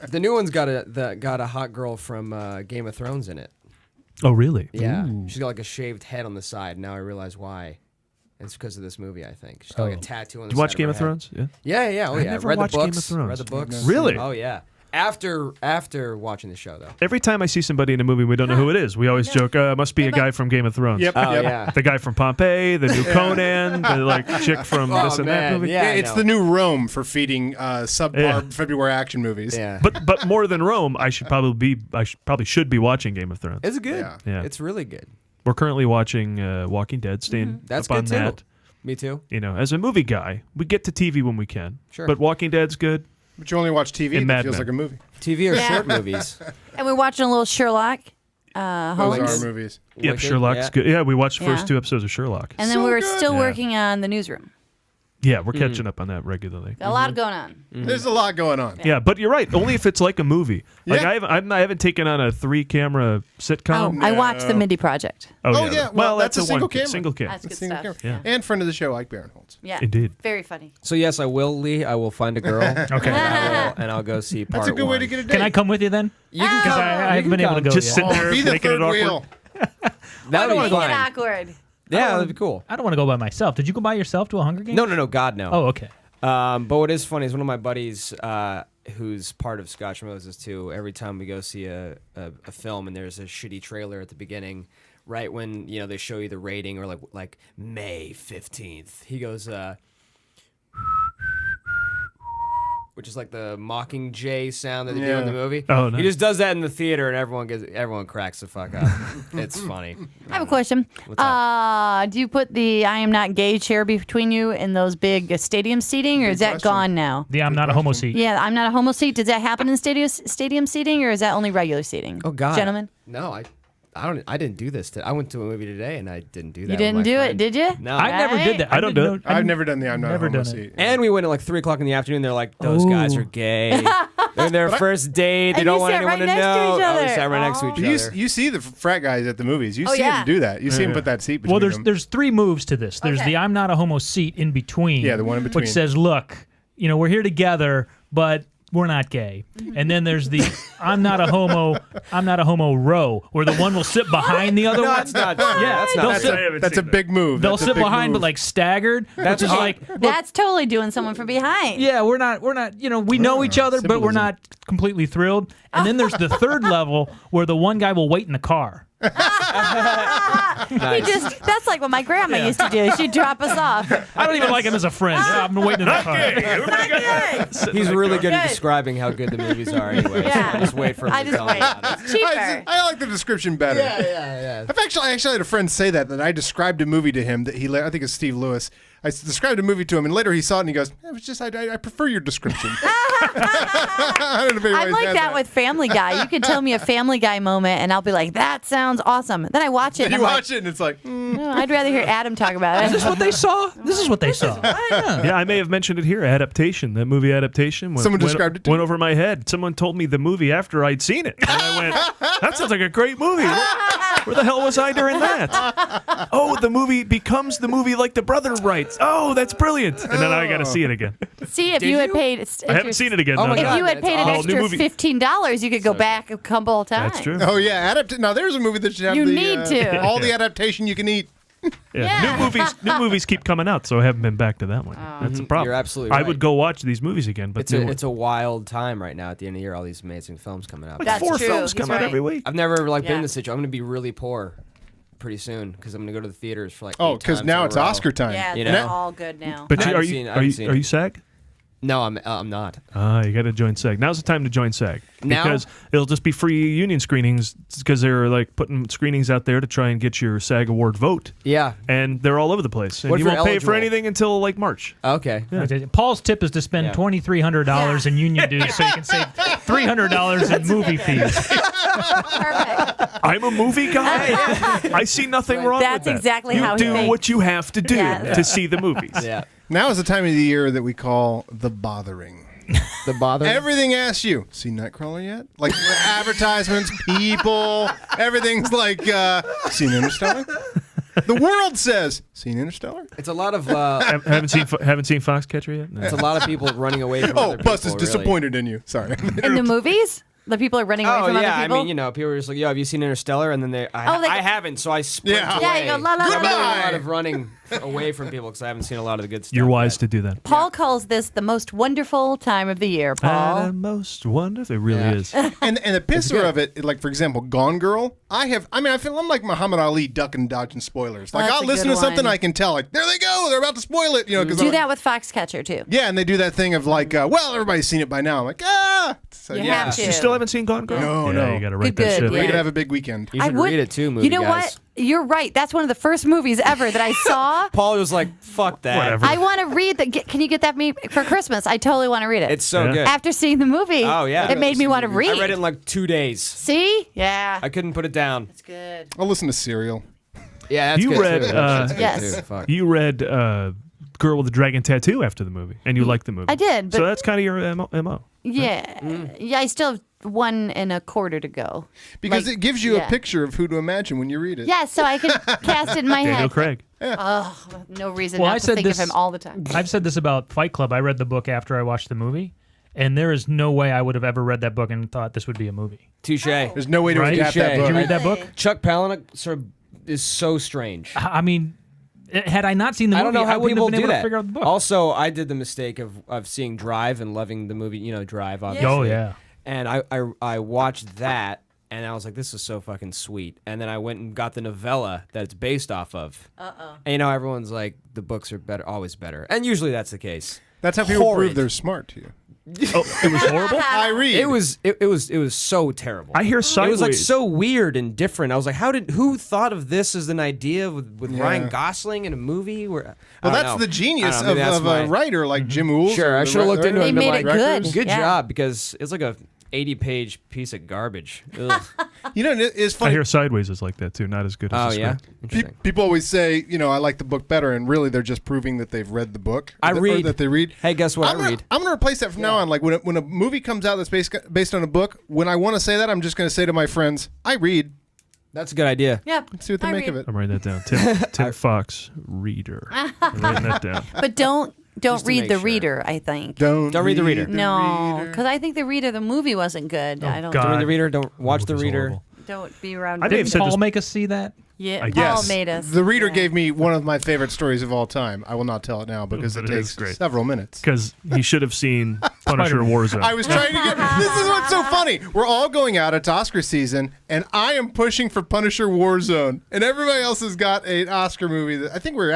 the new one's got a hot girl from Game of Thrones in it. Oh, really? Yeah, she's got like a shaved head on the side. Now I realize why. It's because of this movie, I think. She's got like a tattoo on the Did side you watch of Game her of head. Thrones? Yeah. Yeah. Oh, I yeah. never Read the watched Game of books. Thrones. Read the books. Really? Oh, yeah. After watching the show, though. Every time I see somebody in a movie, we don't know who it is. We always joke, must be a guy from Game of Thrones. Yep. Oh, yep. yeah. The guy from Pompeii, the new Conan, the chick from Oh, this and that man, movie. yeah. It's the new Rome for feeding subpar Yeah. February action movies. Yeah. But more than Rome, I should probably be watching Game of Thrones. It's good. Yeah. It's really good. We're currently watching Walking Dead, staying That's up on good, too. that. Me too. As a movie guy, we get to TV when we can. Sure. But Walking Dead's good. But you only watch TV And and it Mad feels Men. like a movie. TV or Yeah. short movies. And we're watching a little Sherlock Those Holmes. are movies. Yep, Wicked, Sherlock's yeah. good. Yeah, we watched the Yeah. first 2 episodes of Sherlock. And then So we're good. still Yeah. working on the newsroom. Yeah, we're catching up on that regularly. Got a lot going on. There's a lot going on. Yeah, but you're right. Only if it's like a movie. Like Yeah. I haven't taken on a 3-camera sitcom. I watched the Mindy Project. Oh, yeah. Well, that's a single one camera. Single camera. That's good Single stuff. camera. And friend of the show, Ike Barinholtz. Yeah. Indeed. Very funny. So yes, I will, Lee. I will find a girl. Okay. and I'll go see part That's a good way one. to get a date. Can I come with you then? You can Because come. I haven't been able to go Just yet. sitting there Be the making it third awkward. wheel. That would be Make it fine. awkward. Yeah, that'd be cool. I don't want to go by myself. Did you go by yourself to a Hunger Games? No, God, no. Oh, okay. But what is funny is one of my buddies, who's part of Scotch Moses too. Every time we go see a film and there's a shitty trailer at the beginning, right when they show you the rating or like May 15th, he goes, which is like the Mockingjay sound that they do in the movie. Oh, nice. He just does that in the theater and everyone cracks the fuck up. It's funny. I have a question. Do you put the I am not gay chair between you in those big stadium seating, or is that question. gone now? The I'm not a homo seat. Yeah, I'm not a homo seat. Does that happen in stadium seating, or is that only regular seating? Oh God, Gentlemen? No, I didn't do this. I went to a movie today and I didn't do that. You didn't do it, did you? No, I never did that. I don't do it. I've never done the I'm not never a homo done it. seat. And we went at like 3:00 in the afternoon. They're like, those guys are gay. They're their first date. They And don't you want sat anyone right to next to know. each Oh, we other. sat right next to each other. You see the frat guys at the movies. You Oh, see yeah. them do that. You see them put that seat between Well, them. there's 3 moves to this. There's Okay. the I'm not a homo seat in between. Yeah, the one in between. Which says, look, we're here together, but we're not gay. And then there's the I'm not a homo row, where the one will sit behind the other No, one. that's not true. Yeah, That's they'll not sit- true. That's a big move. They'll That's a sit big behind, move. but like staggered. That's which is all- like, That's totally doing someone from behind. yeah, we're not, we know each other, but we're symbolism. not completely thrilled. And then there's the third level where the one guy will wait in the car. That's like what my grandma used to do. She'd drop us off. I don't even like him as a friend. I've been waiting in the car. He's really good at Good. describing how good the movies are anyway. Yeah. So just wait for him I to just tell me wait. about it. It's cheaper. I like the description better. Yeah. I actually had a friend say that I described a movie to him that I think it's Steve Lewis. I described a movie to him, and later he saw it and he goes, "It was just I prefer your description." I don't know if I'm anybody's like had that with Family Guy. You can tell me a Family Guy moment, and I'll be like, "That sounds awesome." Then I watch it, and You I'm like, watch it and it's like, "No, I'd rather hear Adam talk about Is it. this what they saw? This is what they saw. Yeah, I may have mentioned it here. Adaptation, that movie Adaptation. Someone described it to went you? over my head. Someone told me the movie after I'd seen it, and I went, "That sounds like a great movie. Where the hell was I during that? Oh, the movie becomes the movie like the brother writes. Oh, that's brilliant. And then I got to see it again. See, if you had paid, I haven't seen it again. Oh my no. God, if you had paid an Well, new extra movie- $15, you could go back a couple of times. That's true. Oh yeah, now there's a movie that should have You need to. all the adaptation you can eat. Yeah. New movies keep coming out, so I haven't been back to that one. That's a problem. You're absolutely I right. would go watch these movies again, but It's a wild time right now at the end of the year. All these amazing films coming out. like That's 4 true. films He's come out right. every week. I've never been Yeah. in this situation. I'm going to be really poor pretty soon because I'm going to go to the theaters for like. Oh, because now it's Oscar time. Yeah, You they're know? all good now. But I are haven't you seen- I are haven't you seen are it. you SAG? No, I'm not. You got to join SAG. Now's the time to join SAG Now? because it'll just be free union screenings because they're like putting screenings out there to try and get your SAG award vote. Yeah. And they're all over the place. And What if you you're won't pay for eligible? anything until like March. Okay. Paul's tip is to spend Yeah. $2,300 in union dues so you can save $300 in movie fees. Perfect. I'm a movie guy. I see nothing wrong That's with that. exactly you how he do thinks. what you have to do Yes. to see the movies. Yeah. Now is the time of the year that we call the bothering. The bother. Everything asks you, see Nightcrawler yet? Like advertisements, people, everything's like, seen Interstellar? The world says, seen Interstellar? It's a lot of. haven't seen Foxcatcher yet? No. It's a lot of people running away from. Oh, other Bus people, is disappointed in you. Sorry. In the movies? The people are running away Oh from yeah, other I people? mean, you know, people are just like, "Yo, have you seen Interstellar?" And then I haven't, so I sprint Yeah. away. Yeah, you go, la, la, I'm la, doing la. a lot of running away from people because I haven't seen a lot of the good stuff. You're wise yet. to do that. Paul calls this the most wonderful time of the year, Paul. The most wonderful. It really Yeah. is. And the pisser of it, like for example, Gone Girl. I feel I'm like Muhammad Ali ducking and dodging spoilers. Like That's I'll a listen good to something one. I can tell. Like there they go, they're about to spoil it. You know, because Do that with Foxcatcher, too. yeah, and they do that thing of like, well, everybody's seen it by now. I'm like, So, You yeah. have to. You still haven't seen Gone Girl? No, yeah, no. You got to write Good, that shit. good, We're yeah. gonna have a big weekend. You should would- read it too, movie You know guys. what? You're right. That's one of the first movies ever that I saw. Paul was like, "Fuck that." Whatever. I want to read that. Can you get that me for Christmas? I totally want to read it. It's so Yeah. good. After seeing the movie. Oh yeah. It made me want to read. I read it in like 2 days. See? Yeah. I couldn't put it down. It's good. I'll listen to Serial. Yeah, that's You good read, too. That's good Yes. too. Fuck. You read Girl with the Dragon Tattoo after the movie, and you liked the movie. I did, So but- that's kind of your MO. Yeah. Yeah, I still have 1.25 to go. Because Like, it gives you yeah. a picture of who to imagine when you read it. Yeah, so I can cast it in my Daniel head. Craig. No reason Well, not I to said think this- of him all the time. I've said this about Fight Club. I read the book after I watched the movie, and there is no way I would have ever read that book and thought this would be a movie. Touche. There's no way to Right? adapt that Touche. book. Did you read that book? Chuck Palahniuk sort of is so strange. I mean, had I not seen the movie, I don't know how wouldn't people have been do able that. to figure out the book. Also, I did the mistake of seeing Drive and loving the movie. You know, Drive. Obviously. Oh, yeah. And I watched that, and I was like, this is so fucking sweet. And then I went and got the novella that it's based off of. And you know, everyone's like, the books are better, always better, and usually that's the case. That's how people Horrid. prove they're smart to you. Oh, it was horrible? I read. It was so terrible. I hear It Sideways. was like so weird and different. I was like, who thought of this as an idea with Yeah. Ryan Gosling in a movie? Where Well, I don't that's know. the genius I don't know, maybe of that's a my- writer like Jim Ools. Sure, I or should have looked into it. They and been made it like, good. Good Yeah. job, because it's like a 80-page piece of garbage. Ugh. You know, it's I funny. hear Sideways is like that too. Not as good as Oh the yeah, script. interesting. People always say, you know, I like the book better, and really they're just proving that they've read the book. I or read. that they read. Hey, guess what? I read. I'm gonna replace that from now on. Like when a movie comes out that's based on a book, when I want to say that, I'm just gonna say to my friends, I read. That's a good idea. Yeah. See what they I make read. of it. I'm writing that down. Tim Fox, reader. I'm writing that down. But don't Just to read make the sure. reader, I think. Don't read the reader. No, because I think the reader, the movie wasn't good. I don't. God. Don't read the reader. Don't watch the movie's reader. horrible. Don't be around. I may have Didn't said Paul this- make us see that? Yeah, I Paul Yes, made us. the reader yeah. gave me one of my favorite stories of all time. I will not tell it now because But it it is takes great. several minutes. Because he should have seen Punisher Warzone. I was trying to get. This is what's so funny. We're all going out. It's Oscar season, and I am pushing for Punisher Warzone, and everybody else has got an Oscar movie that I think we're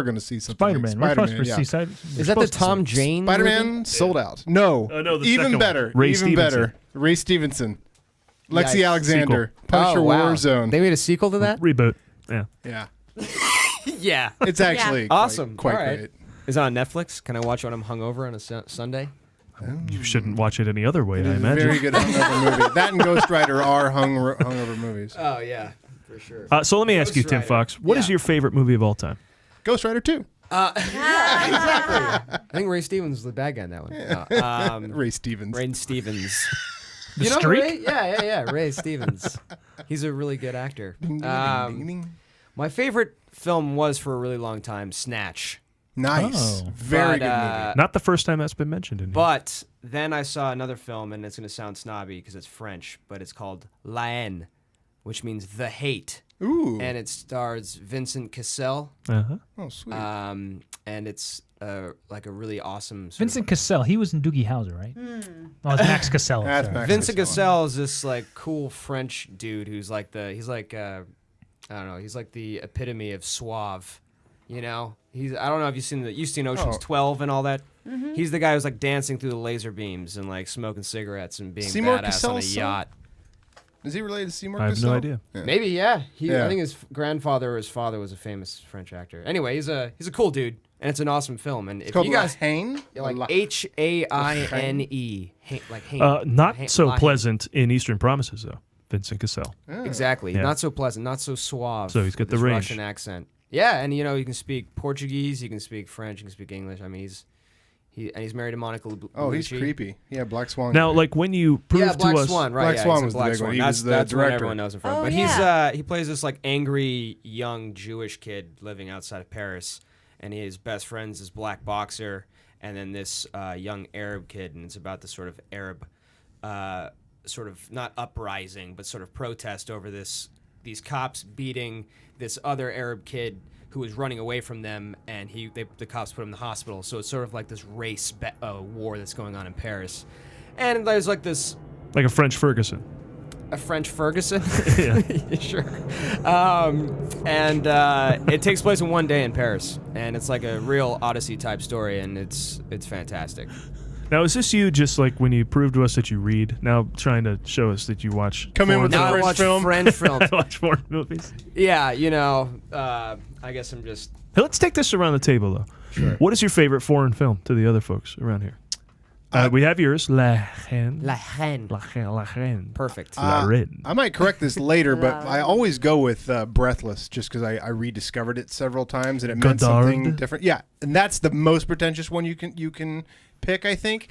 going to see something. Spider-Man. We're supposed to yeah. see Side- Is that the Tom Jane? Spider-Man sold out. No, no, the even second better. one. Ray even Stevenson. better. Ray Stevenson, Lexi Yikes. Alexander, Punisher Oh, wow. Warzone. They made a sequel to that. Reboot. Yeah. Yeah, Yeah. it's actually Awesome. quite All right. great. Is it on Netflix? Can I watch it when I'm hungover on a Sunday? You shouldn't watch it any other way, I It's a imagine. very good hungover movie. That and Ghost Rider are hungover movies. Oh yeah, for sure. So let me ask you, Ghost Tim Rider. Fox, what is Yeah. your favorite movie of all time? Ghost Rider 2. I think Ray Stevens was the bad guy in that one. Ray Stevens. Ray Stevens. The You know Streak? Ray? Yeah. Ray Stevens. He's a really good actor. Ding, ding, ding, ding, ding. My favorite film was for a really long time Snatch. Nice. Oh. Very But, good movie. Not the first time that's been mentioned in here. But then I saw another film, and it's going to sound snobby because it's French, but it's called La Haine, which means the hate. Ooh. And it stars Vincent Cassel. Uh-huh. Oh, sweet. And it's like a really awesome. Vincent Cassel, he was in Doogie Howser, right? Oh, it's Max Cassel. That's sorry. Max Vincent Cassel. Cassel is this like cool French dude who's like he's like I don't know, he's like the epitome of suave. You know, I don't know if you've seen Ocean's 12 and all that. Mm-hmm. He's the guy who's like dancing through the laser beams and like smoking cigarettes and being Seymour badass Cassell's on a son? yacht. Is he related to Seymour I have Cassell? no idea. Yeah. Maybe, yeah. Yeah. I think his grandfather or his father was a famous French actor. Anyway, he's a cool dude, and it's an awesome film. And It's if called you guys Haine? like La- Haine, like Haine. Not so La Haine. pleasant in Eastern Promises, though. Vincent Cassel. Exactly. Yeah. Not so pleasant, not so suave. So he's got with the his range. Russian accent. Yeah, and you know, he can speak Portuguese, he can speak French, he can speak English. I mean, he's married to Monica Bellucci. Oh, he's creepy. Yeah, Black Swan. Now, like when you proved Black to us, Swan, right? Black yeah, Swan he's in was the Black big Swan. one. He That's was the that's what director. everyone knows him from. Oh, but yeah. he plays this like angry young Jewish kid living outside of Paris, and his best friend's this black boxer, and then this young Arab kid, and it's about this sort of Arab, sort of not uprising, but sort of protest over these cops beating this other Arab kid who was running away from them, and the cops put him in the hospital. So it's sort of like this race war that's going on in Paris. And there's like this... like a French Ferguson. A French Ferguson? Yeah. Sure. And it takes place in one day in Paris. And it's like a real Odyssey type story, and it's fantastic. Now, is this you just like when you proved to us that you read, now trying to show us that you watch Come in with the Now I French watch film. French films. watch foreign movies? Yeah, you know, I guess I'm just... Hey, let's take this around the table, though. Sure. What is your favorite foreign film to the other folks around here? We have yours. La Haine. La Haine. La Haine. La Haine. Perfect. La Reine. I might correct this later, but I always go with Breathless just because I rediscovered it several times and it meant something Godard. different. Yeah, and that's the most pretentious one you can pick, I think.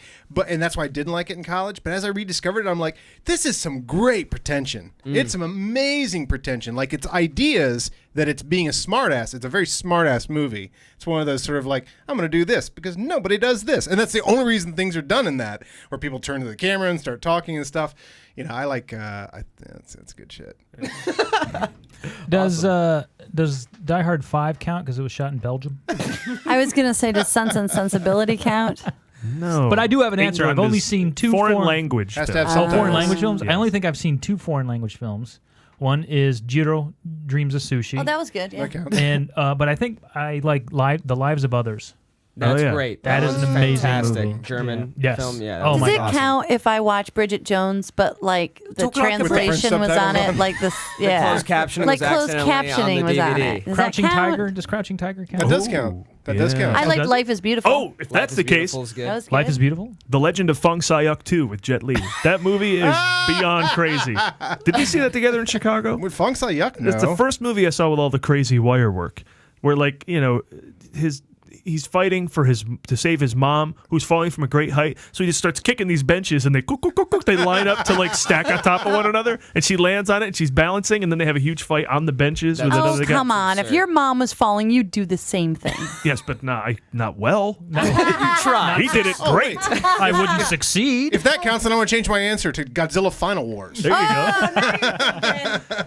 And that's why I didn't like it in college. But as I rediscovered it, I'm like, this is some great pretension. It's some amazing pretension. Like, it's ideas that it's being a smartass. It's a very smartass movie. It's one of those sort of like, I'm going to do this because nobody does this. And that's the only reason things are done in that, where people turn to the camera and start talking and stuff. You know, I like, that's good shit. Does Die Hard 5 count because it was shot in Belgium? I was going to say, does Sense and Sensibility count? No. But I do have an answer. England I've only is seen two foreign language. Has to films. have Oh, subtitles. foreign language films? Yes. I only think I've seen two foreign language films. One is Jiro Dreams of Sushi. Oh, that was good. Yeah. That counts. And but I think I like The Lives of Others. That's yeah. great. That is one's an amazing fantastic. movie. German Yeah. Yes. film. Yeah. Oh that's my Does it God. count if I watch Bridget Jones, but like the Talk like a Brit- translation was on subtitles it, on? like this? Yeah, closed captioning like was closed accidentally on captioning the was on DVD. it. Does Crouching that count? Tiger. Does Crouching Tiger count? That does count. That does count. I like does it? Life is Beautiful. Oh, if that's the case, Beautiful is good. That was Life good. is Beautiful. The Legend of Feng Sayuk 2 with Jet Li. That movie is beyond crazy. Did we see that together in Chicago? With Fong Sayuk, no. It's the first movie I saw with all the crazy wire work, where like he's fighting to save his mom, who's falling from a great height. So he just starts kicking these benches, and they they line up to like stack on top of one another, and she lands on it, and she's balancing, and then they have a huge fight on the benches. With Oh, another guy. come on. If your mom was falling, you'd do the same thing. Yes, but not well. Try. He did it great. I wouldn't succeed. If that counts, then I want to change my answer to Godzilla Final Wars. There you go.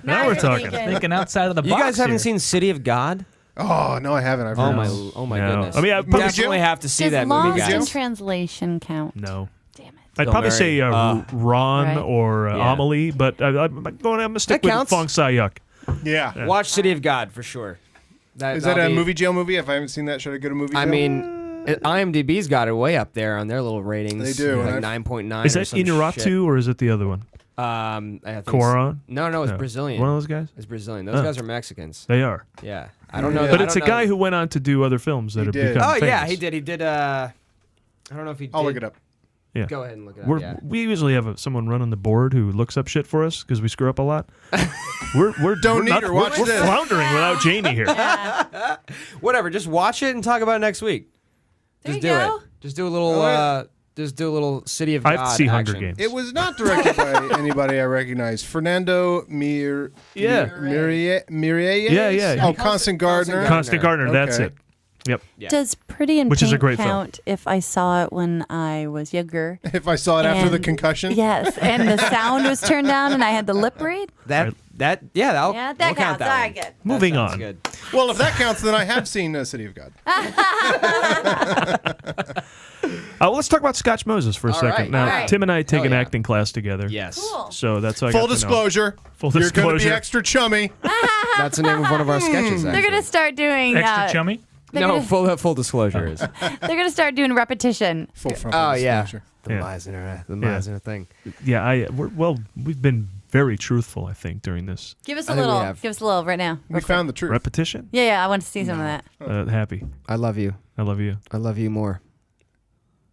Now we're talking. Thinking outside of the You box. guys haven't here. seen City of God? Oh, no, I haven't. I've heard Oh my No. goodness. I mean, I You probably definitely have to see Does that Lost movie, in guys. translation count? No. Damn it. I'd Bill probably Murray. say Ron Right. or Yeah. Amelie, but I'm going to stick That with counts. Fong Sayuk. Yeah. Watch City of God for sure. Is that that'll a be- movie jail movie? If I haven't seen that, should I go to movie jail? I mean, IMDb's got it way up there on their little ratings. They do, Like and 9.9. Is or that some shit. Inarritu or is it the other one? I think Coron? No, it's No. Brazilian. One of those guys? It's Brazilian. Those Oh. guys are Mexicans. They are. Yeah. I don't know. Yeah. But I it's don't a know- guy who went on to do other films that He have did. become Oh, famous. yeah, he did. He did. I don't know if he did. I'll look it up. Yeah. Go ahead and look it up. Yeah. We usually have someone run on the board who looks up shit for us because we screw up a lot. Don't need her. Watch we're this. floundering without Jamie here. Whatever. Just watch it and talk about it next week. There Just you do go. it. Just do a little. Oh, yeah. just do a little City of I God have to see Hunger action. Games. It was not directed by anybody I recognize. Fernando Mireilles. Yeah, yeah. Oh, Constant Gardner. Constant Gardner, that's Okay. it. Yep. Does Pretty in Which is a Pink great film. count if I saw it when I was younger? If I saw it after the And- concussion? Yes, and the sound was turned down and I had the lip read? That Yeah, that we'll counts. count that All one. right, good. Moving Sounds on. Good. Well, if that counts, then I have seen City of God. Well, let's talk about Scotch Moses for a second. right, Now, all right. Tim and I take Hell an yeah. acting class together. Yes. Cool. So that's all I Full got to know. disclosure. Full You're going to be disclosure. extra chummy. That's the name of one of our sketches. They're Actually. going to start doing... Extra chummy? they're No, gonna- full disclosure is. They're going to start doing repetition. Full Oh yeah, disclosure. the Yeah. Meisner thing. Yeah, we've been very truthful, I think, during this Give us I a think we little. have. Give us a little right now. We found the truth. repetition. Yeah, I want to see some of that. Happy. I love you. I love you. I love you more.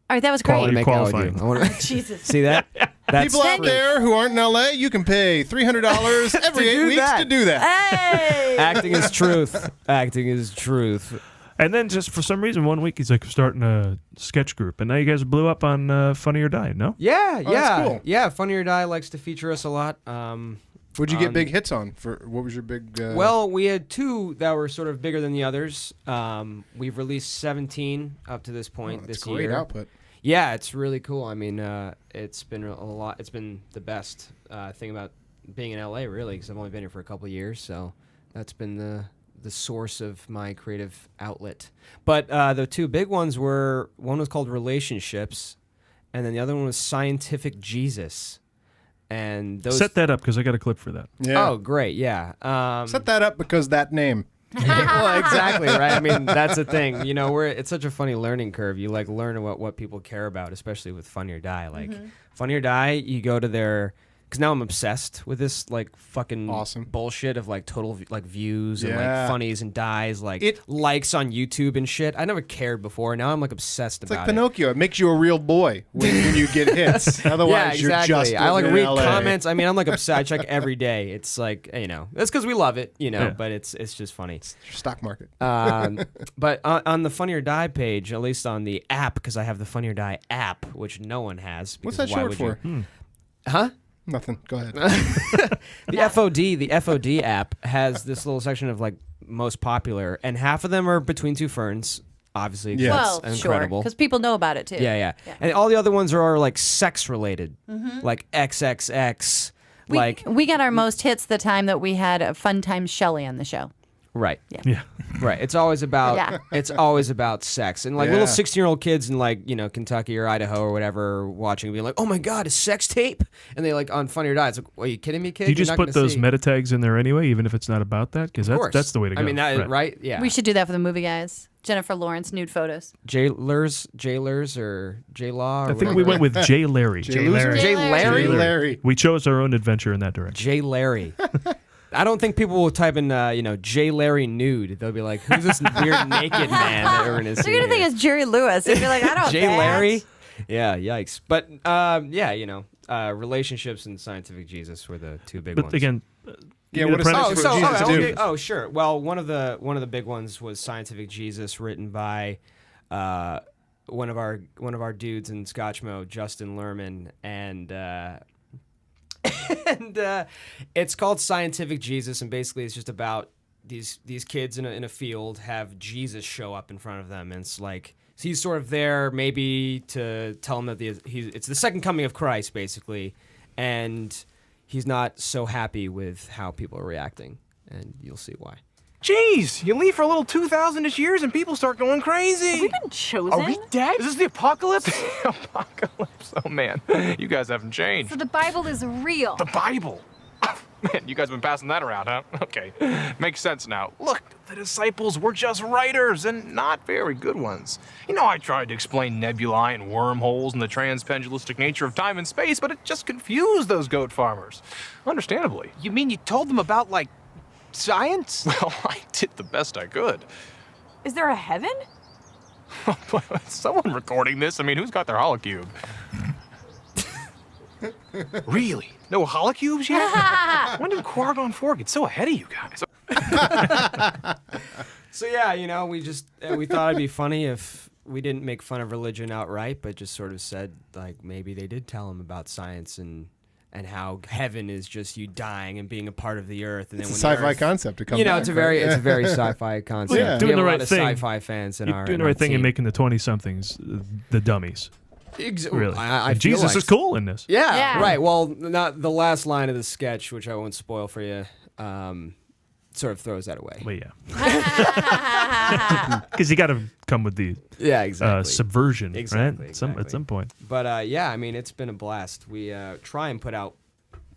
All right, that was I want great. to make out with qualifying. you. I want to Jesus. see that. That's People out there who aren't in LA, you can pay $300 every To 8 do weeks that. to do that. Hey! acting is truth. Acting is truth. And then just for some reason, one week he's like starting a sketch group, and now you guys blew up on Funny or Die, no? Yeah, Oh, that's cool. yeah. Funny or Die likes to feature us a lot. What'd you get big hits on? What was your big... Well, we had two that were sort of bigger than the others. We've released 17 up to this point that's this great year. output. Yeah, it's really cool. I mean, it's been a lot. It's been the best thing about being in LA, really, because I've only been here for a couple of years. So that's been the source of my creative outlet. But the two big ones were, one was called Relationships, and then the other one was Scientific Jesus. And those Set that up because I got a clip for that. Yeah. Oh, great, yeah. Set that up because that name. Well, exactly, right? I mean, that's the thing. You know, it's such a funny learning curve. You like learn what people care about, especially with Funny or Die. Like Funny or Die, you go to their, because now I'm obsessed with this like fucking Awesome. bullshit of like total like views and Yeah. like funnies and dies, like likes on YouTube and shit. I never cared before. Now I'm like obsessed It's about like it. Pinocchio. It makes you a real boy when you get hits. Otherwise, Yeah, exactly. you're just I like living read in LA. comments. I mean, I'm like obsessed. I check every day. It's like, you know, that's because we love it, you know. Yeah. But it's just funny. Stock market. But on the Funny or Die page, at least on the app, because I have the Funny or Die app, which no one has. What's because that why short would for? you? Huh? Nothing. Go ahead. The FOD app has this little section of like most popular, and half of them are Between Two Ferns, obviously. 'cause Yeah. Well, that's sure, incredible. because people know about it too. Yeah. And all the other ones are like sex related, like XXX, like we got our most hits the time that we had a Fun Times Shelley on the show. right. Yeah. Right. It's always about sex. And like little Yeah. 16-year-old kids in like, you know, Kentucky or Idaho or whatever watching being like, "Oh my god, a sex tape?" And they like on Funny or Die. It's like, "Are you kidding me, kid?" Do you You're just not put gonna those see." meta tags in there anyway, even if it's not about that? Because Of course. that's the way to go. I mean, that right? Yeah. We should do that for the movie guys. Jennifer Lawrence nude photos. Jailers or J-Law or I think we went with Jay Larry. Jay Larry. Jay Larry? Jay Larry. We chose our own adventure in that direction. Jay Larry. I don't think people will type in, Jay Larry nude. They'll be like, "Who's this weird naked man that we're gonna see?" They're gonna think it's Jerry Lewis. They'd be like, I don't. Jay Larry. Yeah, yikes. But relationships and Scientific Jesus were the two big But ones. again, Yeah, give me what the is premise. Scientific Jesus do? Sure. Well, one of the big ones was Scientific Jesus, written by one of our dudes in Scotch Mo, Justin Lerman, and it's called Scientific Jesus, and basically it's just about these kids in a field have Jesus show up in front of them, and it's like he's sort of there maybe to tell them that it's the second coming of Christ, basically, and he's not so happy with how people are reacting, and you'll see why. Jeez, you leave for a little 2,000-ish years and people start going crazy. Have we been chosen? Are we dead? Is this the apocalypse? The apocalypse. Oh, man. You guys haven't changed. So the Bible is real. The Bible? Man, you guys been passing that around, huh? Okay. Makes sense now. Look, the disciples were just writers and not very good ones. You know, I tried to explain nebulae and wormholes and the transpendualistic nature of time and space, but it just confused those goat farmers. Understandably. You mean you told them about, like, science? Well, I did the best I could. Is there a heaven? Someone recording this? I mean, who's got their holocube? Really? No holocubes yet? When did Qui-Gon 4 get so ahead of you guys? So yeah, we thought it'd be funny if we didn't make fun of religion outright, but just sort of said like maybe they did tell him about science and how heaven is just you dying and being a part of the earth. And It's then a sci-fi concept to come You know, back, it's a right? very Yeah. it's a very sci-fi concept. Well, We doing have the a right lot of thing. sci-fi fans in You're our doing in the our right thing team. and making the 20-somethings the dummies. Really. I And feel Jesus like- is cool in this. Yeah, right. Well, not the last line of the sketch, which I won't spoil for you, sort of throws that away. Well, yeah. Because you got to come with the exactly. subversion, Exactly, right? At some point. But yeah, I mean, it's been a blast. We try and put out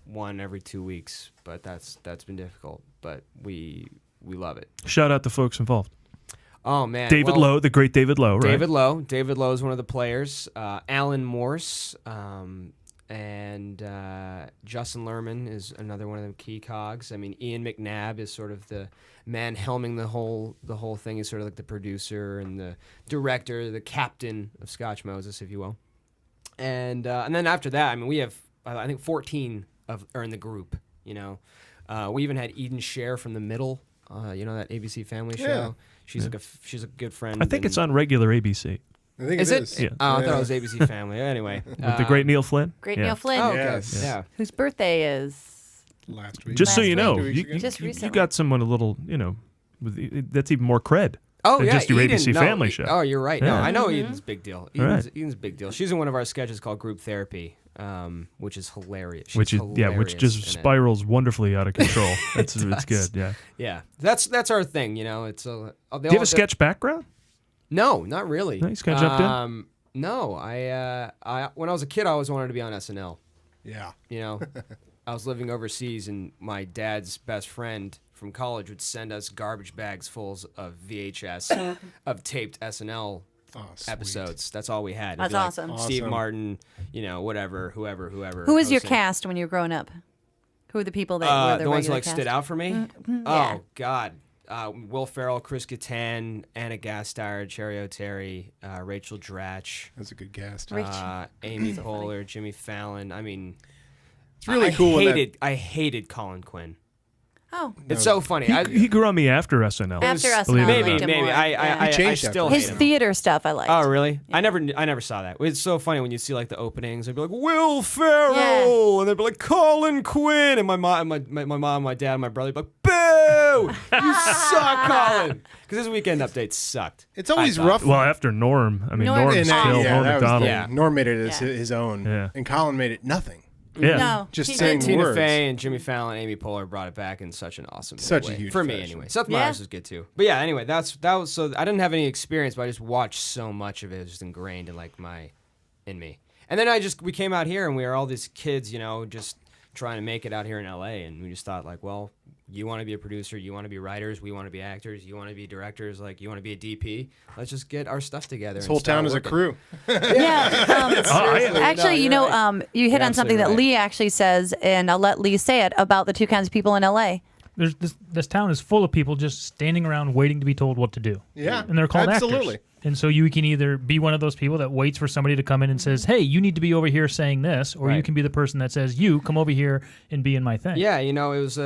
one every 2 weeks, but that's been difficult. But we love it. Shout out to folks involved. Oh man, David Lowe, the great David Lowe, right? David Lowe is one of the players. Alan Morse and Justin Lerman is another one of the key cogs. I mean, Ian McNabb is sort of the man helming the whole thing. He's sort of like the producer and the director, the captain of Scotch Moses, if you will. And then after that, I mean, we have I think 14 are in the group. You know, we even had Eden Scher from The Middle. You know that ABC Family show. Yeah. She's she's a good friend. I think and- it's on regular ABC. I think Is it it? is. Yeah. Oh, I thought it was ABC Family. Anyway, With the great Neil Flynn. Great Yeah. Neil Flynn. Oh, okay. Yes. Yeah. Whose birthday is Last week. Just so Last you week. know, 2 weeks ago. Just you recently. got someone a little, that's even more cred Oh than yeah, just your Eden, ABC no, Family show. Oh, you're right. No, Yeah. I know Eden's big deal. Right. Eden's a big deal. She's in one of our sketches called Group Therapy, which is hilarious. She's which hilarious just in it. spirals wonderfully out of control. It's does. good. Yeah. Yeah, that's our thing. You know, it's a. Do you have a sketch background? No, not really. No, you just kinda jumped in? No, I when I was a kid, I always wanted to be on SNL. Yeah. You know, I was living overseas, and my dad's best friend from college would send us garbage bags full of VHS of taped SNL episodes. That's all we had. It'd That's be like awesome. Steve Awesome. Martin, whoever. Who was your hosting. cast when you were growing up? Who were the people that were the The ones that regular like cast? stood out for me? yeah. Oh God. Will Ferrell, Chris Kattan, Anna Gasteyer, Cherry O'Terry, Rachel Dratch. That's a good cast. Amy Poehler, Jimmy Fallon. I mean, It's really cool when that- I hated Colin Quinn. Oh. It's so funny. He grew on me after SNL. After SNL, believe it or I not. liked him Maybe. more. I changed still after His hate him. theater stuff I liked. Oh really? I never saw that. It's so funny when you see like the openings. They'd be like Will Ferrell, and they'd be like Colin Quinn, and my mom, my dad, and my brother would be like, "Boo! You suck, Colin!" Because his Weekend Update sucked. It's always I thought. rough. Well, after Norm, I mean, Norm- Norm's And, still yeah, Norm that was McDonald. Yeah. Norm made it as Yeah. his own, Yeah. and Colin made it nothing. Yeah. No. Just he saying didn't. Tina words. Fey and Jimmy Fallon, Amy Poehler brought it back in such an awesome Such a way. huge for me fashion. anyway. Seth Yeah. Meyers was good too. But yeah, anyway, that was so I didn't have any experience, but I just watched so much of it. It was just ingrained in like in me. And then we came out here and we were all these kids, just trying to make it out here in LA, and we just thought like, well, you want to be a producer, you want to be writers, we want to be actors, you want to be directors, like you want to be a DP. Let's just get our stuff together. This whole town is a crew. Yeah. Actually, you hit on something that right. Lee actually says, and I'll let Lee say it about the two kinds of people in LA. There's this town is full of people just standing around waiting to be told what to do. Yeah, And they're called absolutely. actors. And so you can either be one of those people that waits for somebody to come in and says, "Hey, you need to be over here saying this," or you Right. can be the person that says, "You come over here and be in my thing." Yeah, it was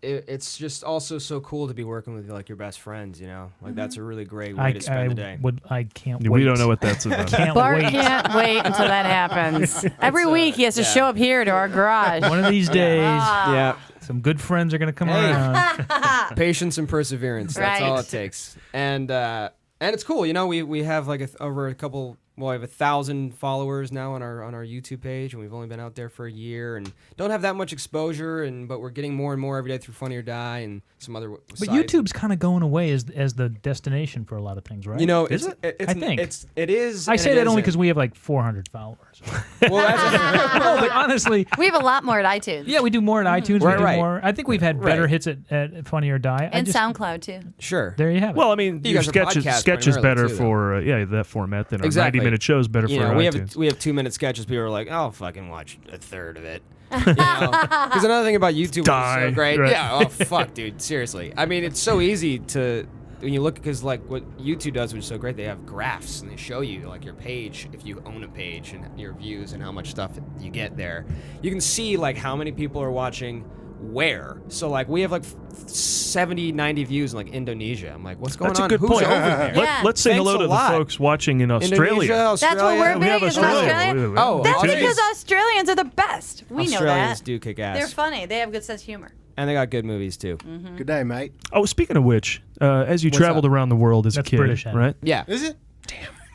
it's just also so cool to be working with like your best friends, like that's a really great way to spend the day. I can't We wait. don't know what that's about. Can't Bart wait. can't wait until that happens. Every week he has to show up here to our garage. One of these days, Yeah. some good friends are going to come Hey. around. Patience and perseverance. That's all Right. it takes. And it's cool, we have like we have 1,000 followers now on our YouTube page, and we've only been out there for a year and don't have that much exposure, but we're getting more and more every day through Funny or Die and some other But sites. YouTube's kind of going away as the destination for a lot of things, right? It's, I think. it is. I and say it that only isn't. because we have like 400 followers. Well, No, but honestly, We have a lot more at iTunes. yeah, we do more at iTunes. Right, we do right. more. I think we've had better Right. hits at Funny or Die. And SoundCloud, too. Sure. There you have it. Well, I mean, You your guys are podcast sketch is primarily, better too, for that format than our Exactly. 90-minute show is better for we iTunes. have 2-minute sketches. People are like, "I'll fucking watch a third of it." Because another thing about YouTube, which is Die. so great. Right. Yeah. Oh fuck, dude. Seriously. I mean, it's so easy to when you look because like what YouTube does, which is so great. They have graphs and they show you like your page if you own a page and your views and how much stuff you get there. You can see like how many people are watching, where? So like we have like 70, 90 views in like Indonesia. I'm like, what's going That's on? a good Who's point. over there? Let's say Thanks hello a to the lot. folks watching in Australia. Indonesia, That's what Australia. we're We have big is in Australia. Australia. Oh, That's Australians- because Australians are the best. We know Australians that. do kick ass. They're funny. They have good sense of humor. And they got good movies too. Good day, mate. Oh, speaking of which, as you What's traveled up? around the world as That's a kid, British, Henry. right? Yeah. Is it?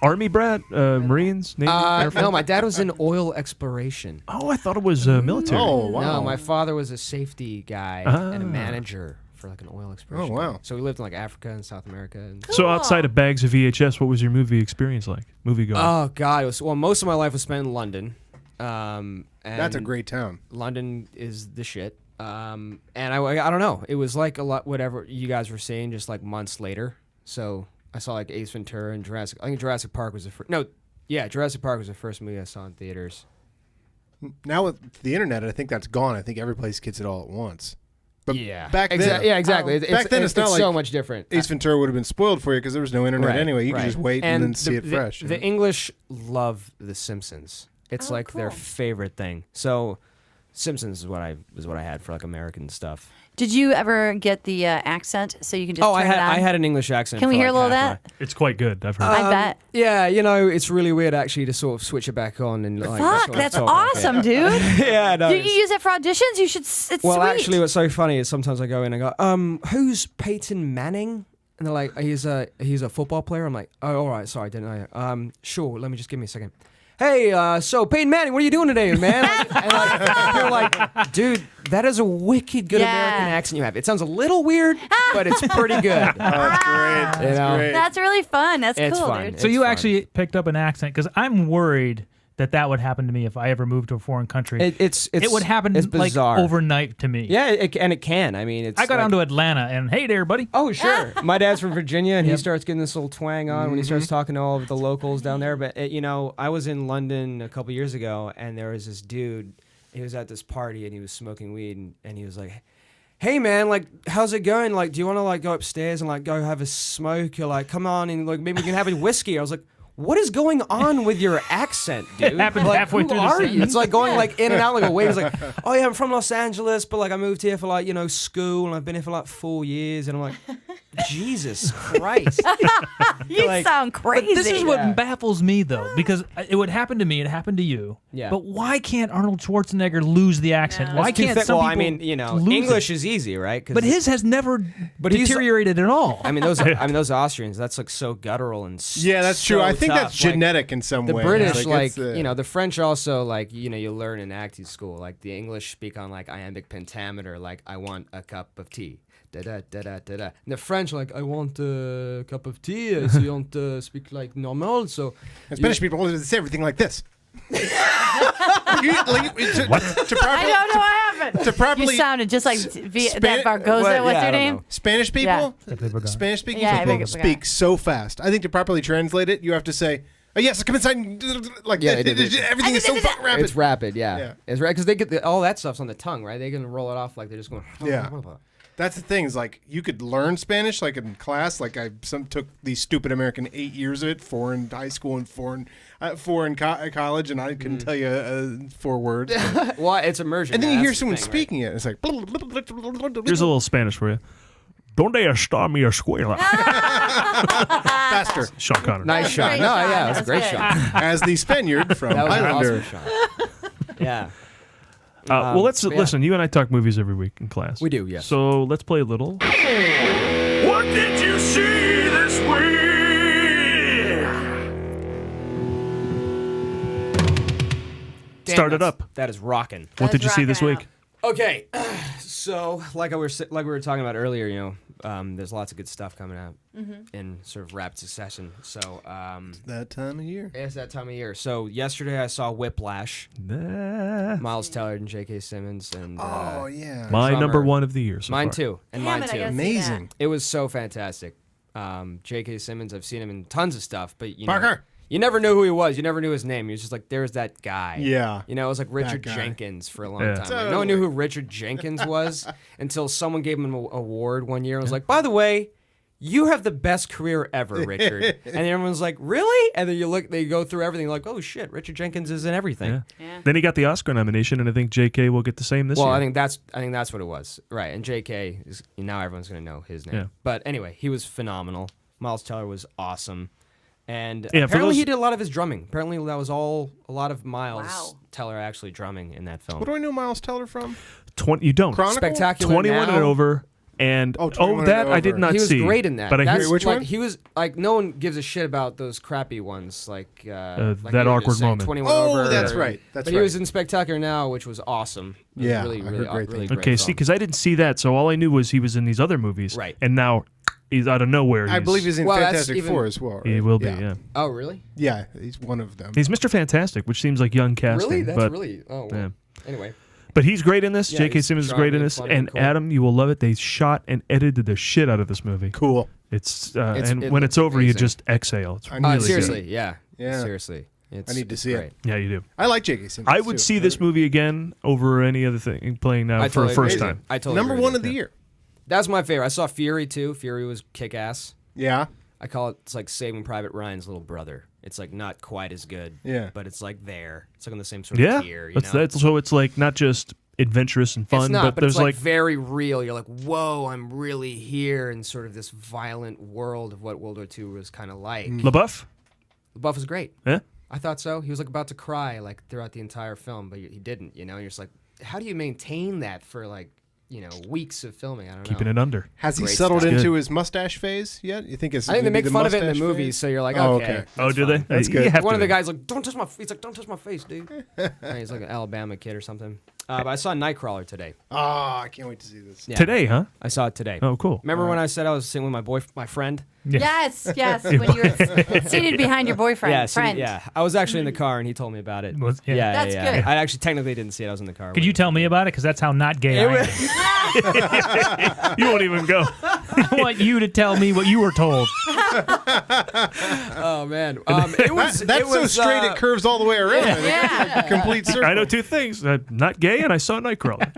Army brat, Marines, Navy, Air Force? No, my dad was in oil exploration. Oh, I thought it was military. Oh, wow. No, my father was a safety guy and a manager for like an oil exploration. Oh, wow. So we lived in like Africa and South America. And So outside of bags of VHS, what was your movie experience like? Movie going? oh god, it was most of my life was spent in London. And That's a great town. London is the shit. And I don't know. It was like a lot whatever you guys were saying, just like months later. So I saw like Ace Ventura and Jurassic. I think Jurassic Park was the first. No, yeah, Jurassic Park was the first movie I saw in theaters. Now with the internet, I think that's gone. I think every place gets it all at once. But Yeah, back then, yeah, exactly. back then it's not like so much different. Ace Ventura would have been spoiled for you because there was no internet Right, anyway. You right. could just wait and then see it fresh. The English love The Simpsons. It's Oh, like their cool. favorite thing. So Simpsons is what I had for like American stuff. Did you ever get the accent so you can just Oh, turn it on? I had an English accent. Can we for hear like a little of half that? It's quite good. I've heard. I bet. Yeah, it's really weird actually to sort of switch it back on and like. Fuck, sort of that's talk like it. awesome, dude. Yeah, no. Do you use it for auditions? You should. It's Well, sweet. actually, what's so funny is sometimes I go in and go, who's Peyton Manning? And they're like, he's a football player. I'm like, oh, all right, sorry, didn't know. Sure, let me just give me a second. Hey, so Peyton Manning, what are you doing today, man? They're like, dude, that is a wicked good American accent you have. It sounds a little weird, but it's pretty good. That's great. That's great. That's really fun. That's It's cool, fun. dude. So It's you fun. actually picked up an accent because I'm worried that would happen to me if I ever moved to a foreign country. It would happen it's like bizarre. overnight to me. Yeah, it can. I mean, it's. I got like, down to Atlanta and hey there, buddy. Oh, sure. My dad's from Virginia, and he starts getting this little twang on when he starts talking to all of the locals down there. But, I was in London a couple years ago, and there was this dude. He was at this party, and he was smoking weed, and he was like, hey, man, like, how's it going? Like, do you want to, like, go upstairs and, like, go have a smoke? Or, like, come on, and, like, maybe we can have a whiskey. I was like, what is going on with your accent, dude? It happened like, halfway who through the are you? sentence. It's like going like in and out like a wave. It's like, oh yeah, I'm from Los Angeles, but like I moved here for like school, and I've been here for like 4 years, and I'm like, Jesus Christ, You like- sound crazy. But this is what baffles me though, because it would happen to me, it happened to you. Yeah. But why can't Arnold Schwarzenegger lose the accent? Why That's too can't thick. some Well, people I mean, lose English it? is easy, right? 'Cause But his has never he's- deteriorated at all. I mean, those Austrians, that's like so guttural and Yeah, that's true. so I think tough. that's Like, genetic in some the way. British, it's, the French also, like, you learn in acting school. Like, the English speak on, like, iambic pentameter, like, I want a cup of tea. Da-da-da-da-da-da. And the French, like, I want a cup of tea, so you don't speak, like, normal, so... And Spanish people say everything like this. To I don't know what happened. To properly You sounded just like that Bargoza. What? What's Yeah, I her don't name? know. Spanish people, Yeah. Spanish speaking Yeah, people I speak so fast. I think to properly translate it, you have to say, "Oh yes, come inside." Like Yeah, everything is so rapid. It's rapid, yeah. Yeah. It's right, because they get all that stuff's on the tongue, right? They can roll it off like they're just going... Yeah. That's the thing is like you could learn Spanish like in class. Like I took these stupid American 8 years of it, 4 in high school and 4 in college, and I couldn't tell you 4 words. Well, it's immersion. And then man. you hear That's the someone thing, right? speaking it. It's like Here's a little Spanish for you. Donde está mi escuela? faster. Sean Connery. Nice shot. great No, shot. yeah, that's a That's great good. shot. As the Spaniard from That was an Highlander. awesome shot. Yeah. Well, let's but yeah. listen. You and I talk movies every week in class. We do, yes. So let's play a little. What did you see this week? Damn, Start it that's- up. That is rocking. What did you see this rocking week? Okay, so like we were talking about earlier, there's lots of good stuff coming out in sort of rapid succession. So That time of year. it's that time of year. So yesterday I saw Whiplash, Miles Teller and J.K. Simmons, and Oh yeah. My drummer. number one of the year. So mine far. too, and Damn mine it, I too. gotta see Amazing. It was so fantastic. J.K. Simmons, I've seen him in tons of stuff, but Parker. You never knew who he was. You never knew his name. He was just like, there's that guy. Yeah. It was like Richard guy. Jenkins for a long Yeah. time. Like, no one knew who Richard Jenkins was until someone gave him an award one year and was like, by the way, you have the best career ever, Richard. And everyone's like, really? And then they go through everything like, oh shit, Richard Jenkins is in everything. Yeah. Then he got the Oscar nomination, and I think J.K. will get the same this year. Well, I think that's what it was, right? And J.K. is now everyone's gonna know his name. Yeah. But anyway, he was phenomenal. Miles Teller was awesome, and Yeah, apparently he did a lot of his drumming. Apparently that was a lot of Miles Wow. Teller actually drumming in that film. What do I know Miles Teller from? You don't. Chronicle? Spectacular 21 Now. and Over. And 21 that and I did Over. not He was see. great in that. But I That's hear which like, one? He was like, no one gives a shit about those crappy ones, like That you were awkward just saying, moment. 21 Oh, Over. that's right. That's but right. he was in Spectacular Now, which was awesome. It was Yeah, really, I really, heard great really things. great Okay, see, film. because I didn't see that, so all I knew was he was in these other movies. Right. And now he's out of nowhere. I believe he's in Well, that's Fantastic even- Four as well. Right? He will be, yeah. Oh, really? Yeah, he's one of them. He's Mr. Fantastic, which seems like young casting. Really? That's but, really. Oh, well. yeah. Anyway. But he's great in this. Yeah, J.K. he's Simmons is great in charming, this. funny, And cool. Adam, you will love it. They shot and edited the shit out of this movie. Cool. It's It and when looks it's over, you amazing. just exhale. It's I really need to see good. Seriously, yeah. Yeah. Seriously. It's I need to see great. it. Yeah, you do. I like J.K. Simmons. I would too. see this movie again over any other thing playing now I for a totally first agree. time. I totally Number agree one with of the you. year. That's my favorite. I saw Fury too. Fury was kick-ass. Yeah. I call it's like Saving Private Ryan's little brother. It's like not quite as good. Yeah. But it's like there. It's like on the same sort Yeah, of tier. You know? that's so it's like not just adventurous and fun, It's not, but but there's it's like like very real. You're like, whoa, I'm really here in sort of this violent world of what World War II was kind of like. LaBeouf. LaBeouf was great. Yeah. I thought so. He was like about to cry like throughout the entire film, but he didn't. You know, you're just like, how do you maintain that for like, weeks of filming? I don't know. Keeping it under. Has he Great settled stuff. into Good. his mustache phase yet? You think it's? I think they gonna be make fun of it in the mustache movies, phase? so you're like, Oh, okay. okay. Oh, do they? That's You good. have One to of the be. guys like, don't touch my. He's like, don't touch my face, dude. And he's like an Alabama kid or something. But I saw Nightcrawler today. Oh, I can't wait to see this. Yeah. Today, huh? I saw it today. Oh, cool. Remember when I said I was sitting with my friend? Yes, when you were seated behind your boyfriend, Yeah, friend. yeah. I was actually in the car and he told me about it. Yeah. That's yeah. good. I actually technically didn't see it. I was in the car. Could you tell me about it? Because that's how not gay I am. You won't even go. I want you to tell me what you were told. Oh man, it was. That's so straight it curves all the way around. Yeah. It's a complete circle. I know two things: not gay, and I saw Nightcrawler.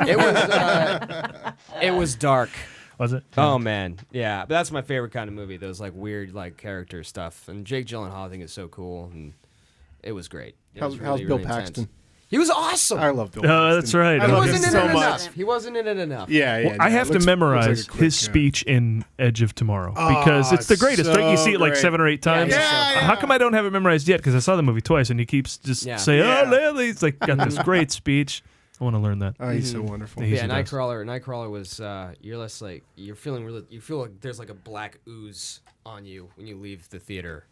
It was dark. Was it? Oh man, yeah. But that's my favorite kind of movie. Those like weird like character stuff. And Jake Gyllenhaal I think is so cool, and it was great. It was How's really, Bill really intense. Paxton? He was awesome. I love Bill. Oh, Paxton. that's right. I He love wasn't him in so it much. enough. He wasn't in it enough. Yeah, yeah. Well, I have to memorize looks like a his great guy. speech in Edge of Tomorrow because it's the greatest. so Don't you see it like great. 7 or 8 times? Yeah, How come I don't have it memorized yet? Because I saw the movie twice, and he keeps just Yeah. saying, Yeah. "Oh, Lily," it's like got this great speech. I want to learn that. Oh, he's so wonderful. He's Yeah, the best. Nightcrawler was you're less like you feel like there's like a black ooze on you when you leave the theater.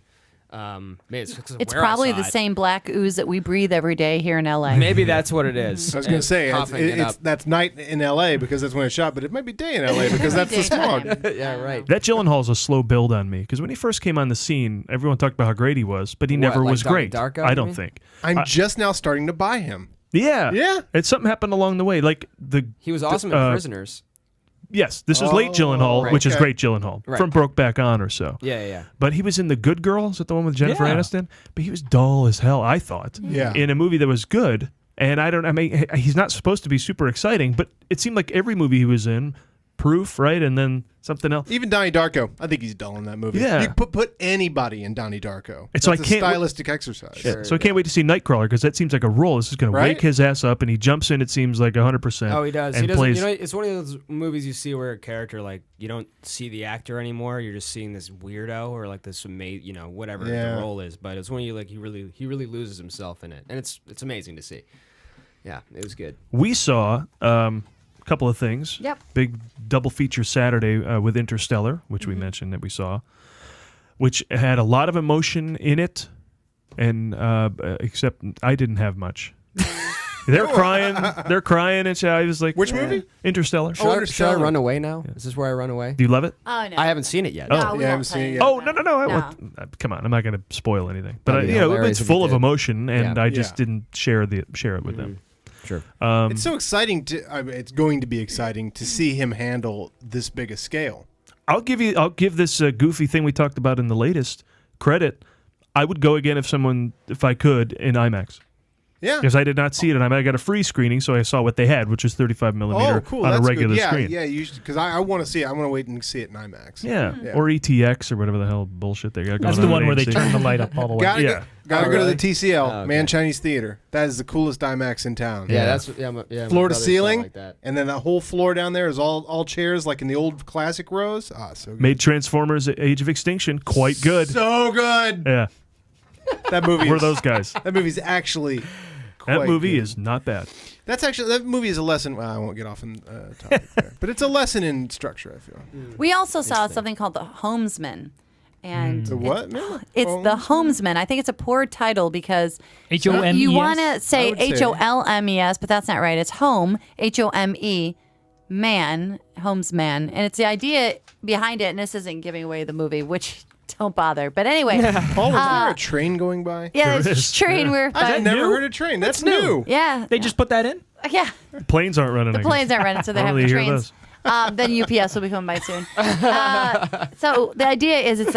It's probably the same black ooze that we breathe every day here in LA. Maybe that's what it is. I was going to say Coughing it up. that's night in L.A. because that's when it's shot, but it might be day in L.A. because that's the smog. Yeah, right. That Gyllenhaal's a slow build on me because when he first came on the scene, everyone talked about how great he was, but he What, never like was Donnie great. Darko, I you don't mean? think. I'm just now starting to buy him. Yeah, Yeah. It's something happened along the way. Like He was awesome in Prisoners. Yes, this was late Gyllenhaal, right. which is Okay. great Gyllenhaal Right. from Brokeback On or so. Yeah. But he was in The Good Girl. Is that the one with Jennifer Yeah. Aniston? But he was dull as hell, I thought. Yeah. In a movie that was good. And I mean, he's not supposed to be super exciting, but it seemed like every movie he was in, Proof, right? And then something else. Even Donnie Darko, I think he's dull in that movie. Yeah. You could put anybody in Donnie Darko. And so That's I a can't- stylistic exercise. Sure. So I can't wait to see Nightcrawler because that seems like a role. This is going Right? to wake his ass up, and he jumps in, it seems like 100%. Oh, he does. And He doesn't. plays. It's one of those movies you see where a character like you don't see the actor anymore. You're just seeing this weirdo or like this whatever Yeah. the role is. But it's when you like he really loses himself in it, and it's amazing to see. Yeah, it was good. We saw a couple of things. Yep. Big double feature Saturday with Interstellar, which we mentioned that we saw, which had a lot of emotion in it, and except I didn't have much. They're crying, and I was like, Which movie? Interstellar. Should I run away now? Is this where I run away? Do you love it? Oh, no. I haven't seen it yet. No, we Yeah, I won't haven't seen play it it. yet. Oh, no. No. Come on, I'm not going to spoil anything. But That'd be it's hilarious if you full of did. emotion, and Yeah. I just Yeah. didn't share it with them. Sure. It's so exciting it's going to be exciting to see him handle this big a scale. I'll give this goofy thing we talked about in the latest credit. I would go again if I could in IMAX. Yeah. Because I did not see it, and I got a free screening, so I saw what they had, which was 35 millimeter Oh, cool. on That's a regular good. Yeah, screen. yeah. Because I want to see it. I want to wait and see it in IMAX. Yeah. Or ETX or whatever the hell bullshit they got going on. That's the one where they AMC. turn the light up all the way. Gotta go to the TCL, Oh, okay. Man Chinese Theater. That is the coolest IMAX in town. Yeah, that's my floor to brother saw ceiling, like that. and then the whole floor down there is all chairs like in the old classic rows. So good. Made Transformers Age of Extinction quite good. So good. Yeah. That movie. We're those guys. That movie's actually. That movie good. is not bad. That movie is a lesson. Well, I won't get off on topic there, but it's a lesson in structure. I feel. We also saw something called The Homesman. And The what? It's The Homesman. I think it's a poor title because H-O-M-E-S? you want to say I would say- H-O-L-M-E-S, but that's not right. It's home, H-O-M-E, man, homesman. And it's the idea behind it, and this isn't giving away the movie, which don't bother. But anyway. Paul, was there a train going by? Yeah, there's a train. I've never heard a train. That's new. Yeah. They just put that in? Yeah. Planes aren't running. The planes aren't running, so they I have don't the really hear trains. those. Then UPS will be coming by soon. So the idea is it's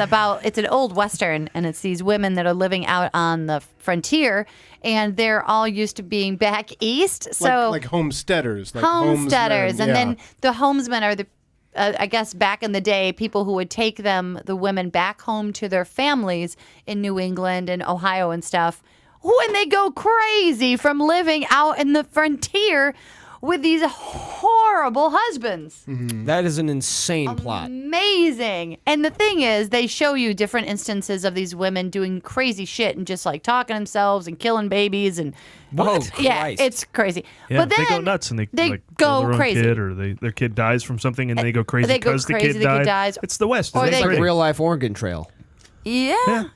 an old Western, and it's these women that are living out on the frontier, and they're all used to being back east. So like homesteaders. Like homesteaders. homesmen, And yeah. then the homesmen are the, I guess back in the day, people who would take the women back home to their families in New England and Ohio and stuff. When they go crazy from living out in the frontier with these horrible husbands. That is an insane plot. Amazing. And the thing is, they show you different instances of these women doing crazy shit and just like talking to themselves and killing babies and What? yeah, Christ. it's crazy. Yeah, but then they go nuts and they like, go kill their own crazy. kid, or their kid dies from something and they go crazy They go because the crazy, kid the kid died. dies. It's the West. Or It's they- pretty. Like real life Oregon Trail. Yeah.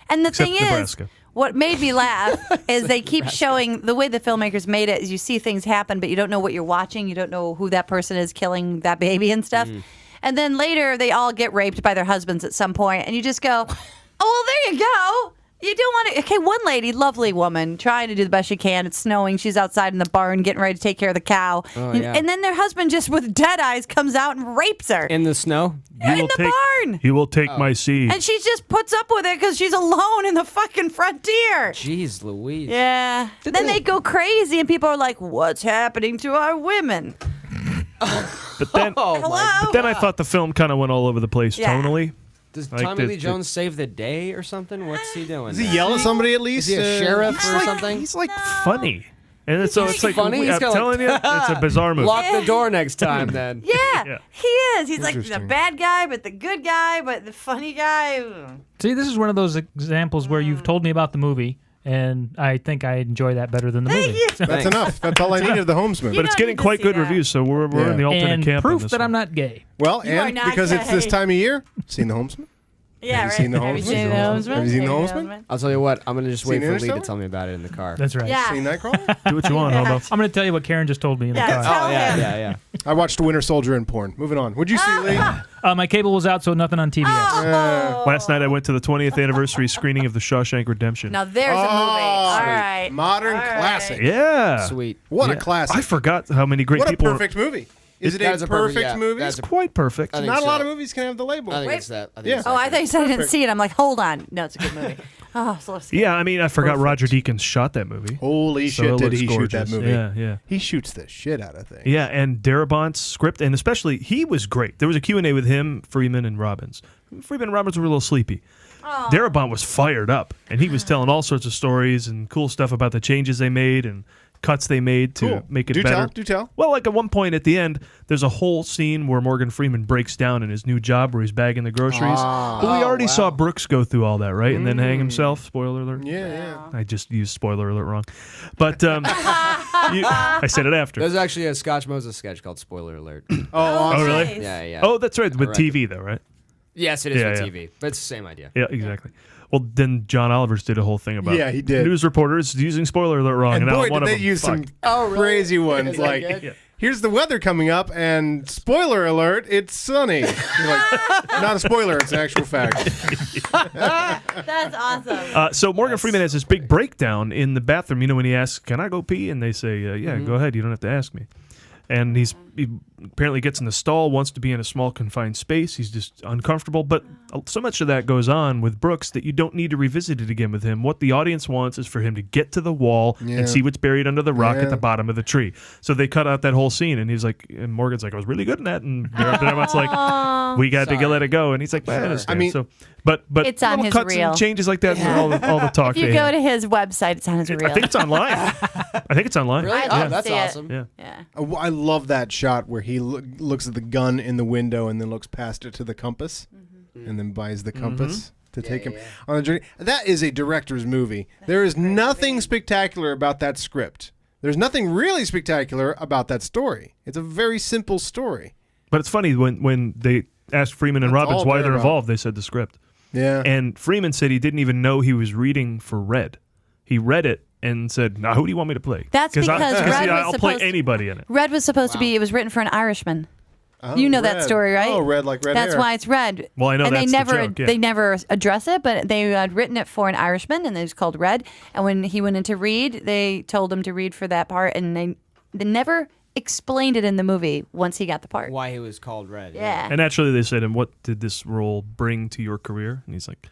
And the Except thing Nebraska. is, what made me laugh is they keep showing the way the filmmakers made it is you see things happen, but you don't know what you're watching. You don't know who that person is killing that baby and stuff. And then later they all get raped by their husbands at some point, and you just go, oh, well, there you go. You don't want to. Okay, one lady, lovely woman, trying to do the best she can. It's snowing. She's outside in the barn getting ready to take care of the cow. Oh, yeah. And then their husband, just with dead eyes, comes out and rapes her In the snow? in the barn. He will take my seed. And she just puts up with it because she's alone in the fucking frontier. Jeez Louise. Yeah. Then they go crazy, and people are like, what's happening to our women? But then, Hello? but then I thought the film kind of went all over the place Yeah. tonally. Does Like Tommy the- Lee Jones save the day or something? What's he doing? Does he yell at somebody at least? Is he a sheriff He's or like- something? He's like funny. And so it's like, funny? He's I'm kinda telling like, you, it's a bizarre movie. Lock the door next time then. Yeah, he is. He's like the Interesting. bad guy, but the good guy, but the funny guy. See, this is one of those examples where you've told me about the movie, and I think I enjoy that better than the movie. That's enough. That's all I need of the Homesman. But it's getting quite good reviews, so we're in the alternate And camp on proof this that one. I'm not gay. Well, You are and not because it's this gay. time of year, seen the Homesman? Yeah, Have you right. seen The Have you Homesman? seen The Homesman? Have you seen The Have you Homesman? I'll tell you what, I'm going to just wait Seen for Lee to Interstellar? tell me about it in the car. That's right. Yeah. Seen Nightcrawler? Do what you want, homo. I'm going to tell you what Karen just told me in the Yeah, car. tell him. Yeah. I watched Winter Soldier and porn. Moving on. What'd you see, Lee? My cable was out, so nothing on TV. Oh. Last night I went to the 20th anniversary screening of The Shawshank Redemption. Now there's a movie. All right. Modern All right. classic. Yeah. Sweet. What a Yeah. classic. I forgot how many great What a people. perfect movie. Is it That is a a perfect- perfect yeah, movie? that's It's quite perfect. I think Not a so. lot of movies can have the label. I think Wait. it's that. I think Yeah. it's Oh, I that. thought you said I didn't Perfect. see it. I'm like, hold on. No, it's a good movie. Oh, so let's Yeah, I mean, I forgot Perfect. Roger Deakins shot that movie. Holy So shit, it did looks he shoot gorgeous. that movie? Yeah. He shoots the shit out of things. Yeah, and Darabont's script, and especially, he was great. There was a Q&A with him, Freeman, and Robbins. Freeman and Robbins were a little sleepy. Darabont was fired up, and he was telling all sorts of stories and cool stuff about the changes they made and cuts they made to Cool. make it Do better. tell, do tell. Well, like at one point at the end, there's a whole scene where Morgan Freeman breaks down in his new job where he's bagging the groceries. But we already saw Brooks go through all that, right? And then hang himself. Spoiler alert. Yeah. I just used spoiler alert wrong. But I said it after. There's actually a Scotch Moses sketch called Spoiler Alert. Oh, really? nice. Yeah. Oh, that's right. With Correct. TV, though, right? Yes, it is Yeah, with yeah. TV, but it's the same idea. Yeah, exactly. Well, then John Oliver's did a whole thing about Yeah, he did. news reporters using spoiler alert wrong. And now boy, one did of they them use some fucked. crazy ones. Is that Like, good? here's the weather coming up, and spoiler alert, it's sunny. You're like, not a spoiler, it's an actual fact. That's awesome. So Morgan Freeman has this big breakdown in the bathroom. You know, when he asks, "Can I go pee?" and they say, "Yeah, go ahead. You don't have to ask me." And he apparently gets in the stall, wants to be in a small confined space. He's just uncomfortable. But so much of that goes on with Brooks that you don't need to revisit it again with him. What the audience wants is for him to get to the wall and see what's buried under the rock at the bottom of the tree. So they cut out that whole scene, and he's like, and Morgan's like, I was really good in that. And everyone's like, we got to let it go. And he's like, I understand. I mean, so, but it's on little his cuts reel. and changes like that, all the talk. If you go to his website, it's on his reel. I think it's online. I think it's online. Really? I'd Oh, that's see it. awesome. Yeah. I love that shot where he looks at the gun in the window and then looks past it to the compass and then buys the compass to take him on a journey. That is a director's movie. There is nothing spectacular about that script. There's nothing really spectacular about that story. It's a very simple story. But it's funny when they asked Freeman and That's Robbins all why they're they're about. involved, they said the script. Yeah. And Freeman said he didn't even know he was reading for Red. He read it and said, "Now, who do you want me to play?" That's because Red was I'll play supposed- anybody in it. Red was supposed to be. It was written for an Irishman. Oh, You know Red. that story, right? Oh, Red like red That's hair. why it's Red. Well, I know and that's they the never joke, yeah. they never address it, but they had written it for an Irishman, and it was called Red. And when he went in to read, they told him to read for that part, and they never explained it in the movie once he got the part. Why he was called Red. Yeah. And naturally, they said, "And what did this role bring to your career?" And he's like,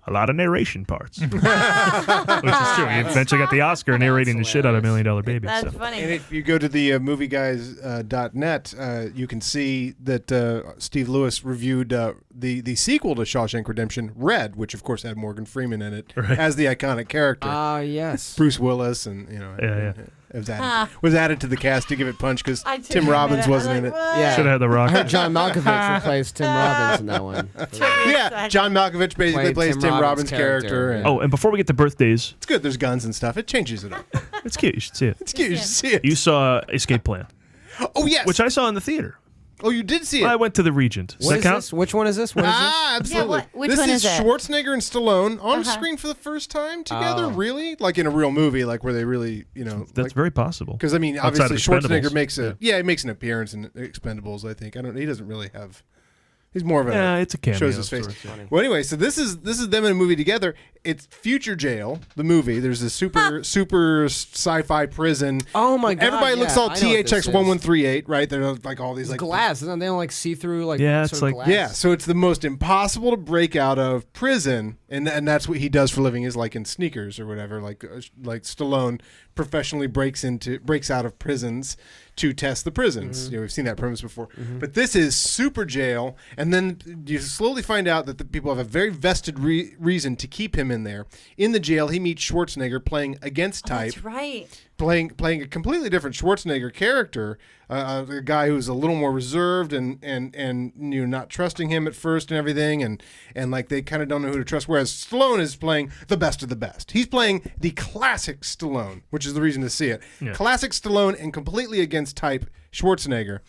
"A lot of narration parts," which is true. He eventually got the Oscar narrating the shit out of $1 Million Baby. That's so. funny. And if you go to the movieguys.net, you can see that Steve Lewis reviewed the sequel to Shawshank Redemption, Red, which of course had Morgan Freeman in it as the iconic character. Ah, yes. Bruce Willis, and was added to the cast to give it punch because Tim Robbins wasn't in it. Yeah. Should have had The Rock. I heard John Malkovich replaced Tim Robbins in that one. Yeah, John Malkovich basically plays Tim Robbins' character. Oh, and before we get to birthdays, It's good. There's guns and stuff. It changes it up. it's cute. You should see it. It's cute. You should see it. You saw Escape Plan, Oh yes. which I saw in the theater. Oh, you did see it. I went to the Regent. Does What that is count? this? Which one is this? What is this? Ah, absolutely. Yeah, which this one is is it? Schwarzenegger and Stallone on screen for the first time together. Oh. Really, like in a real movie, like where they really, That's very possible. Because I mean, Outside obviously of Schwarzenegger Expendables. he makes an appearance in Expendables. I think He doesn't really have. He's more of a. Yeah, it's a cameo. Shows his face. sort of. Well, anyway, so this is them in a movie together. It's Future Jail, the movie. There's a super sci-fi prison. Oh my God! Everybody looks yeah, all I know what this THX 1138, right? They're like all these is. like Glass, isn't they like see through like Yeah, it's sort of like- glass? Yeah, so it's the most impossible to break out of prison, and that's what he does for a living, is like in Sneakers or whatever. Like Stallone professionally breaks out of prisons to test the prisons. We've seen that premise before, but this is super jail, and then you slowly find out that the people have a very vested reason to keep him in there. In the jail, he meets Schwarzenegger playing against type. That's right. Playing a completely different Schwarzenegger character, a guy who's a little more reserved and not trusting him at first and everything, and like they kind of don't know who to trust. Whereas Stallone is playing the best of the best. He's playing the classic Stallone, which is the reason to see it. Yeah. Classic Stallone and completely against type Schwarzenegger,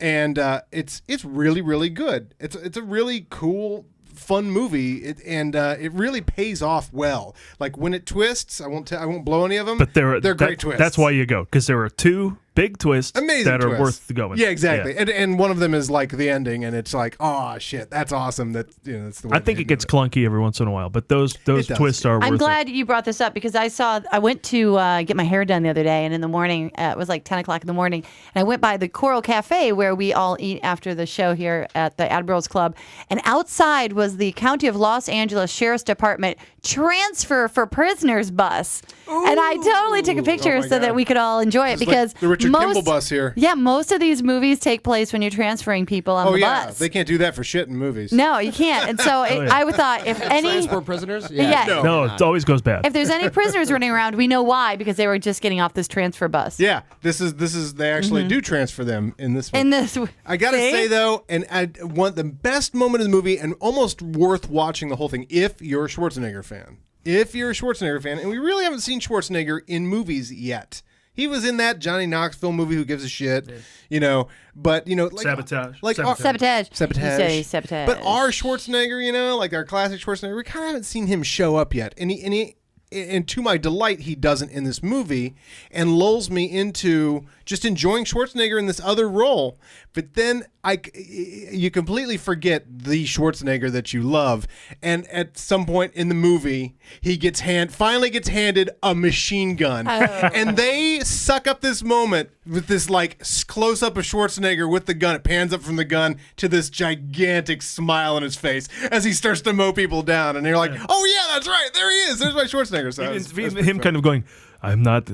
and it's really really good. It's a really cool, fun movie, it really pays off well. Like when it twists, I won't blow any of them. But they're great twists. That's why you go, because there are two big twists Amazing that are twists. worth going. Yeah, exactly. And one of them is like the ending, and it's like, oh shit, that's awesome. That's the way I think they it gets do clunky every once in a while, but those does. twists are worth I'm it. glad you brought this up because I went to get my hair done the other day, and in the morning, it was like 10 o'clock in the morning, and I went by the Coral Cafe where we all eat after the show here at the Admirals Club, and outside was the County of Los Angeles Sheriff's Department transfer for prisoners bus. And I totally took a picture so that we could all enjoy it, It's like because the Richard Kimball bus here. Yeah, most of these movies take place when you're transferring people on Oh the yeah, bus. they can't do that for shit in movies. No, you can't. And so I would thought if any Transport prisoners? Yeah. No, it always goes bad. if there's any prisoners running around, we know why, because they were just getting off this transfer bus. Yeah, this is they actually do transfer them in this one. In this, I gotta See? say though, and I want the best moment of the movie, and almost worth watching the whole thing if you're a Schwarzenegger fan. If you're a Schwarzenegger fan, and we really haven't seen Schwarzenegger in movies yet. He was in that Johnny Knoxville movie, Who Gives a Shit, but like Sabotage. like Sabotage. Sabotage. You say sabotage. But our Schwarzenegger, like our classic Schwarzenegger, we kind of haven't seen him show up yet, and to my delight, he doesn't in this movie, and lulls me into just enjoying Schwarzenegger in this other role. But then you completely forget the Schwarzenegger that you love, and at some point in the movie, he finally gets handed a machine gun, and they suck up this moment with this like close up of Schwarzenegger with the gun. It pans up from the gun to this gigantic smile on his face as he starts to mow people down, and you're like, oh yeah, that's right, there he is. There's my Schwarzenegger. So Even him kind of going, I'm not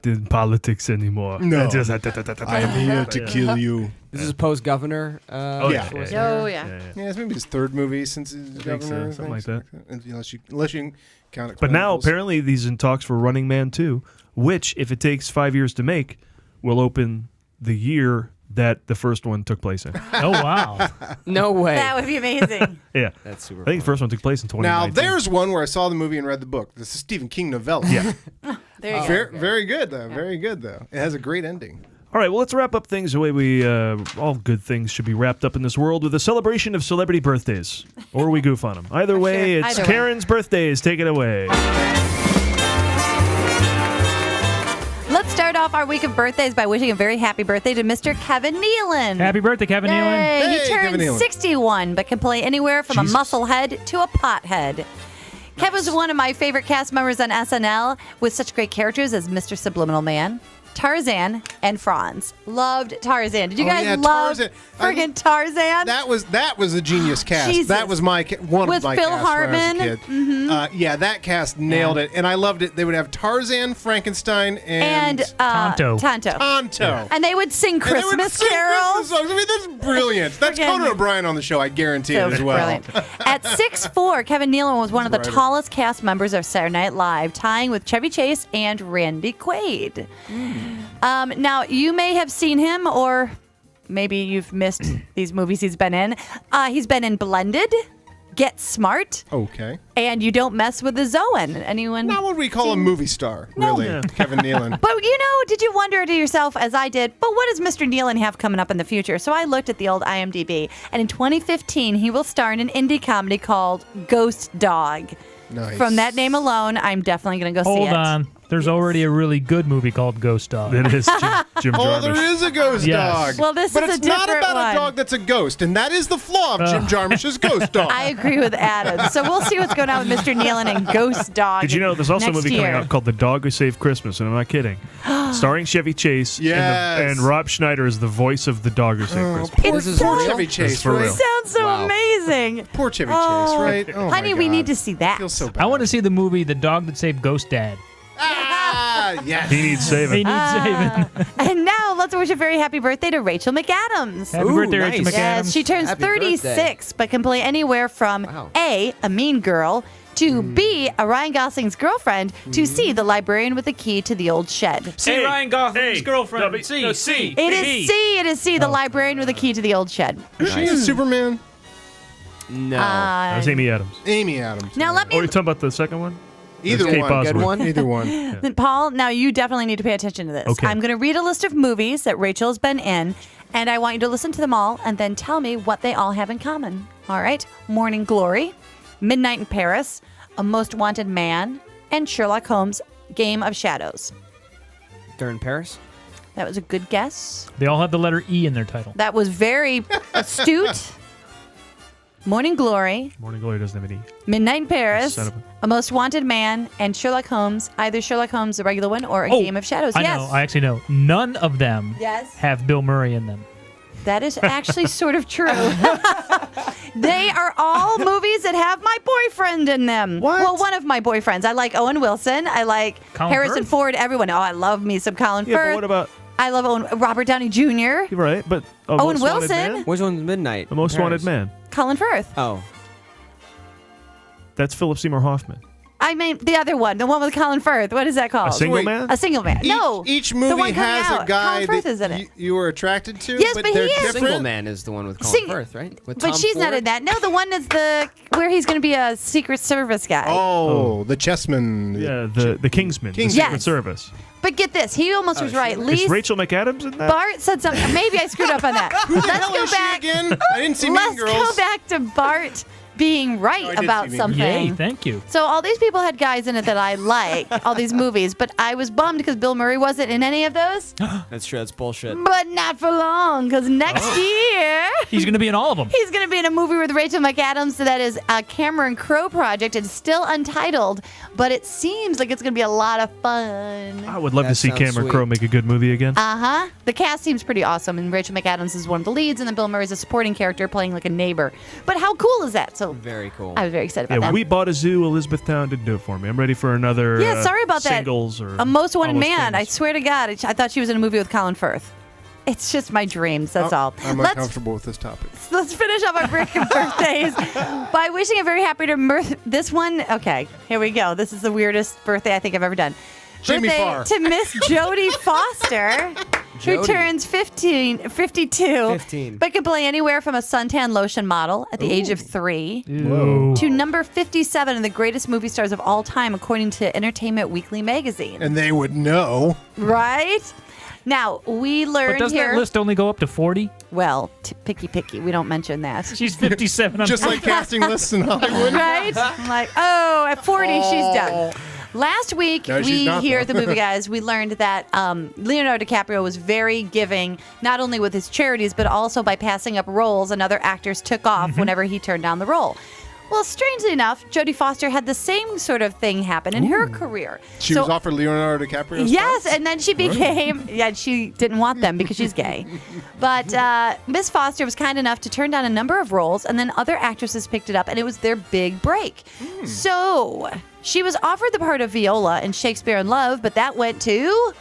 in politics anymore. No. I am here to kill you. This is post-governor. Yeah, Schwarzenegger. it's maybe his third movie since he's governor. something like that. Unless you count it. But now apparently he's in talks for Running Man 2, which, if it takes 5 years to make, will open the year that the first one took place in. Oh, wow. No way. That would be amazing. Yeah. That's super I think the first one took place in 2019. Now, there's one where I saw the movie and read the book. This is Stephen King novella. Yeah. There you go. Very good, though. Very good, though. It has a great ending. All right, well, let's wrap up things the way we all good things should be wrapped up in this world, with a celebration of celebrity birthdays. Or we goof on them. Either way, it's Either way. Karen's birthdays. Take it away. Let's start off our week of birthdays by wishing a very happy birthday to Mr. Kevin Nealon. Happy birthday, Kevin Nealon. Yay. Hey, He Kevin turned Nealon. 61, but can play anywhere from a musclehead to a pothead. Kev was one of my favorite cast members on SNL, with such great characters as Mr. Subliminal Man, Tarzan, and Franz. Loved Tarzan. Did you guys love Tarzan. friggin' Tarzan? That was a genius cast. Jesus. That was one With of my Phil casts when I was a Hartman. kid. Mm-hmm. That cast nailed it, and I loved it. They would have Tarzan, Frankenstein, and Tonto. Tonto. And they would sing And they would Christmas sing carols. Christmas songs. I mean, that's brilliant. That's Friggin' Conan O'Brien on the show, I guarantee So it as well. brilliant. At 6'4", Kevin Nealon was one of the Writer. tallest cast members of Saturday Night Live, tying with Chevy Chase and Randy Quaid. Now, you may have seen him, or maybe you've missed these movies he's been in. He's been in Blended, Get Smart, Okay. and You Don't Mess with the Zoan. Anyone? Not what we call a movie star, really, Kevin Nealon. But did you wonder to yourself, as I did, but what does Mr. Nealon have coming up in the future? So I looked at the old IMDb, and in 2015, he will star in an indie comedy called Ghost Dog. Nice. From that name alone, I'm definitely going to go see it. Hold on. There's already a really good movie called Ghost Dog. It is Jim Oh, Jarmusch. there is a ghost Yes. dog. Well, this but is a it's not different about one. a dog that's a ghost, and that is the flaw of Jim Jarmusch's Ghost Dog. I agree with Adam. So we'll see what's going on with Mr. Nealon and Ghost Dog. Did you know there's also a next movie year. coming out called The Dog Who Saved Christmas, and I'm not kidding. Starring Chevy Chase, Yes. and Rob Schneider is the voice of the dog who saved Christmas. It's Poor so- Chevy This Chase, is for right? real. Sounds so amazing. Poor Chevy Chase, right? Oh, Honey, my we God. need to see that. Feels so bad. I want to see the movie The Dog That Saved Ghost Dad. Yes. He needs saving. He needs saving. And now let's wish a very happy birthday to Rachel McAdams. Happy birthday, Rachel nice. McAdams. Yes, she turns Happy 36, but can play anywhere from A, a mean girl, to B, a Ryan Gosling's girlfriend, to C, the librarian with the key to the old shed. See Ryan Gosling's girlfriend. C. no, C. It is C. It is C, the librarian with the key to the old shed. Is she a Superman? No. That was Amy Adams. Amy Adams. Now let Oh, you're me, talking about the second one? Either That's Kate one. Bosworth. Good one. Either one. Paul, now you definitely need to pay attention to this. Okay. I'm going to read a list of movies that Rachel's been in, and I want you to listen to them all and then tell me what they all have in common. All right? Morning Glory, Midnight in Paris, A Most Wanted Man, and Sherlock Holmes' Game of Shadows. They're in Paris? That was a good guess. They all have the letter E in their title. That was very astute. Morning Glory, Morning Glory doesn't have any. Midnight in Paris, Son of a- A Most Wanted Man, and Sherlock Holmes, either Sherlock Holmes, the regular one, or A Oh, Game of Shadows. I Yes. know. I actually know. None of them Yes. have Bill Murray in them. That is actually sort of true. They are all movies that have my boyfriend in them. What? Well, one of my boyfriends. I like Owen Wilson. I like Colin Harrison Firth? Ford. Everyone. Oh, I love me some Colin Yeah, Firth. but what about... I love Robert Downey Jr. You're right, but... Owen Most Wanted Wilson? Man? Which one's Midnight? The Most Paris? Wanted Man. Colin Firth. Oh. That's Philip Seymour Hoffman. I mean, the other one. The one with Colin Firth. What is that called? A Single wait. Man? A Single Man. No. Each the movie one coming has out. a guy Colin Firth that is in it. you were attracted to, Yes, but but they're he is. different. Single Man is the one with Colin Sing- Firth, right? With But Tom she's not Ford? in that. No, the one is where he's going to be a Secret Service guy. Oh, the chessman. Yeah, the Kingsman. The Kingsman. Secret Yes. Service. But get this. He almost was right. Is Least Rachel McAdams in that? Bart said something. Maybe I screwed up on that. Who the Let's hell go is back. she again? I didn't see Mean Let's Girls. go back to Bart being right about something. Yay, thank you. So all these people had guys in it that I like, all these movies, but I was bummed because Bill Murray wasn't in any of those. That's true. That's bullshit. But not for long, because next year He's going to be in all of them. he's going to be in a movie with Rachel McAdams that is a Cameron Crowe project. It's still untitled, but it seems like it's going to be a lot of fun. I would love to see Cameron Crowe make a good movie again. Uh-huh. The cast seems pretty awesome, and Rachel McAdams is one of the leads, and then Bill Murray's a supporting character playing like a neighbor. But how cool is that? So Very cool. I was very excited about Yeah, that. we bought a zoo. Elizabethtown didn't do it for me. I'm ready for another. Yeah, sorry about that. Singles or A Most Wanted Almost Man. Famous. I swear to God, I thought she was in a movie with Colin Firth. It's just my dreams. That's all. I'm uncomfortable with this topic. Let's finish up our birthdays by wishing a very happy this one. Okay, here we go. This is the weirdest birthday I think I've ever done. Jamie Birthday Farr. to Miss Jodie Foster, who Jodie. turns 52, 15. but can play anywhere from a suntan lotion model at the age of 3 Whoa. to number 57 of the greatest movie stars of all time, according to Entertainment Weekly magazine. And they would know. Right? Now, we But learned doesn't here. that list only go up to 40? Well, picky. We don't mention that. She's 57. Just like casting lists in Hollywood. Right? I'm like, oh, at 40, she's done. Last week, No, she's we not, here though. at the Movie Guys, we learned that Leonardo DiCaprio was very giving, not only with his charities, but also by passing up roles and other actors took off whenever he turned down the role. Well, strangely enough, Jodie Foster had the same sort of thing happen in her career. She was offered Leonardo DiCaprio. Yes, and then she became, she didn't want them because she's gay. But Miss Foster was kind enough to turn down a number of roles, and then other actresses picked it up, and it was their big break. So she was offered the part of Viola in Shakespeare in Love, but that went to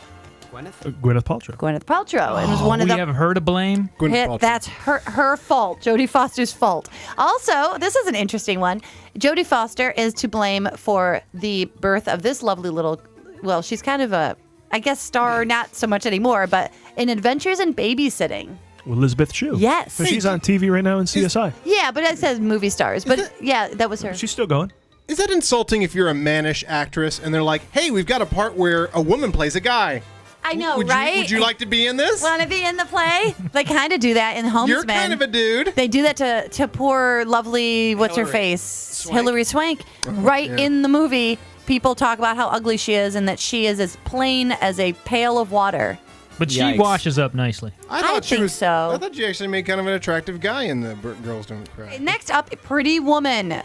Gwyneth Paltrow. Gwyneth Paltrow. And it was one of we the. have her to blame. That's her fault. Jodie Foster's fault. Also, this is an interesting one. Jodie Foster is to blame for the birth of this lovely little. Well, she's kind of a, I guess, star, not so much anymore, but in Adventures in Babysitting. Elizabeth Shue. Yes. So she's on TV right now in CSI. Yeah, but it says movie stars. But yeah, that was her. She's still going. Is that insulting if you're a mannish actress and they're like, hey, we've got a part where a woman plays a guy? I know, Would right? Would you like to be in this? Want to be in the play? They kind of do that in Homesman. You're kind of a dude. They do that to poor, lovely, what's her face? Hilary Swank. Right yeah. in the movie, people talk about how ugly she is and that she is as plain as a pail of water. But she Yikes. washes up nicely. I thought she think was. so. I thought she actually made kind of an attractive guy in the Girls Don't Cry. Next up, Pretty Woman.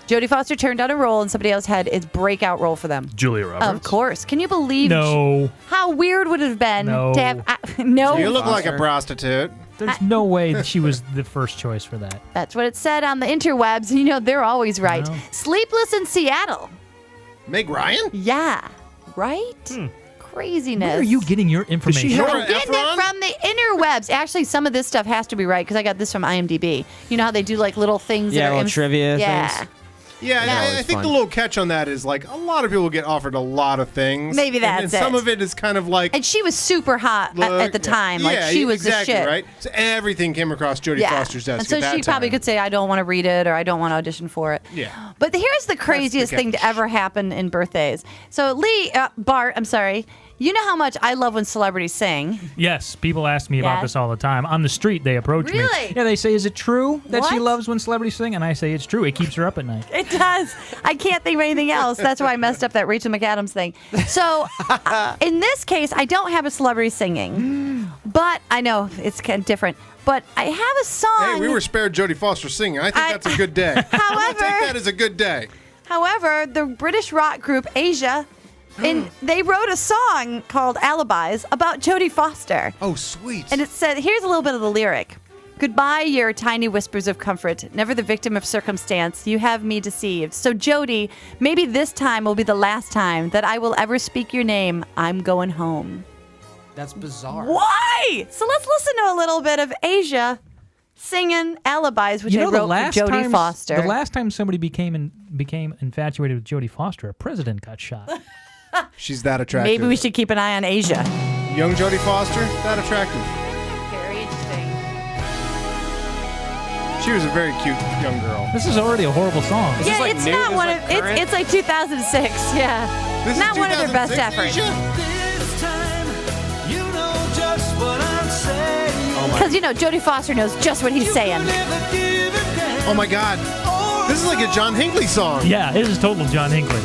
Jodie Foster turned down a role and somebody else had its breakout role for them. Julia Roberts. Of course. Can you believe No. how weird would it have been No. to have... no. You look like a prostitute. There's no way that she was the first choice for that. That's what it said on the interwebs. You know, they're always right. No. Sleepless in Seattle. Meg Ryan? Yeah. Right? Craziness. Where are you getting your information? Nora I'm getting Ephron? it from the interwebs. Actually, some of this stuff has to be right because I got this from IMDb. You know how they do like little things Yeah, that are little trivia Yeah. things. Yeah, Yeah, I always think fun. the little catch on that is like a lot of people get offered a lot of things. Maybe and that's some it. of it is kind of like And she was super hot at the time. Like yeah, she was exactly, the shit. right? So everything came across Jodie Foster's desk. And so at that she probably time. could say, I don't want to read it or I don't want to audition for it. Yeah. But here's the craziest thing to ever happen in birthdays. So Bart, I'm sorry. You know how much I love when celebrities sing. Yes, people ask me about Yeah. this all the time. On the street, they approach me. Really? Yeah, they say, is it true that she What? loves when celebrities sing? And I say, it's true. It keeps her up at night. It does. I can't think of anything else. That's why I messed up that Rachel McAdams thing. So in this case, I don't have a celebrity singing. But I know it's kind of different. But I have a song. Hey, we were spared Jodie Foster singing. I think that's a good day. I take that as a good day. However, the British rock group Asia, they wrote a song called Alibis about Jodie Foster. Oh, sweet. And it said, here's a little bit of the lyric. Goodbye, your tiny whispers of comfort, never the victim of circumstance. You have me deceived. So, Jodie, maybe this time will be the last time that I will ever speak your name. I'm going home. That's bizarre. Why? So let's listen to a little bit of Asia singing Alibis, which I wrote for Jodie Foster. The last time somebody became infatuated with Jodie Foster, a president got shot. She's that attractive. Maybe we should keep an eye on Asia. Young Jodie Foster, that attractive. Very interesting. She was a very cute young girl. This is already a horrible song. Yeah, it's not one of it's like 2006. Yeah, This is not one of their best 2006, efforts. Asia? Because Jodie Foster knows just what he's saying. Oh my God. This is like a John Hinckley song. Yeah, it is total John Hinckley.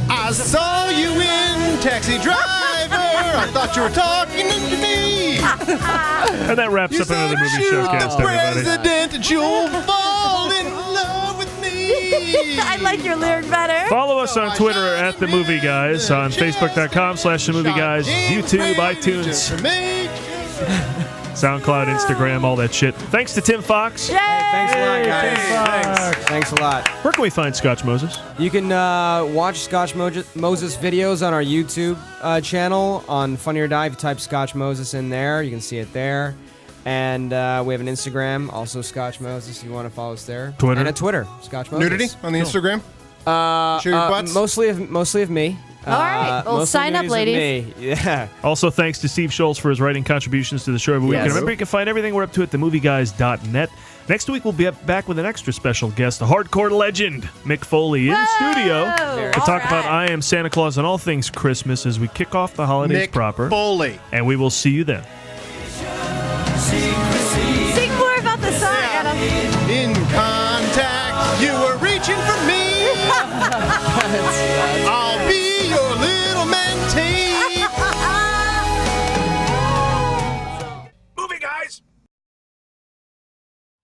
I saw you in Taxi Driver. I thought you were talking to me. And that wraps up another movie showcast, everybody. President, and you'll fall in love with me. I like your lyric better. Follow us on Twitter at The Movie Guys, on Facebook.com/The Movie Guys, YouTube, iTunes, SoundCloud, Instagram, all that shit. Thanks to Tim Fox. Hey, thanks a lot, guys. Thanks a lot. Where can we find Scotch Moses? You can watch Scotch Moses videos on our YouTube channel on Funny or Die. If you type Scotch Moses in there, you can see it there. And we have an Instagram, also Scotch Moses. If you want to follow us there. Twitter. And a Twitter, Scotch Moses. Nudity on the Instagram? Show your butts? Mostly of me. All right. Well, sign up, ladies. Me. Yeah. Also, thanks to Steve Schultz for his writing contributions to the show every week. Yes. And remember, you can find everything we're up to at themovieguys.net. Next week, we'll be back with an extra special guest, the hardcore legend, Mick Foley, in studio to talk about I Am Santa Claus and all things Christmas as we kick off the holidays Mick proper. Foley. And we will see you then. Sing more about the song, Adam. In contact, you were reaching for me.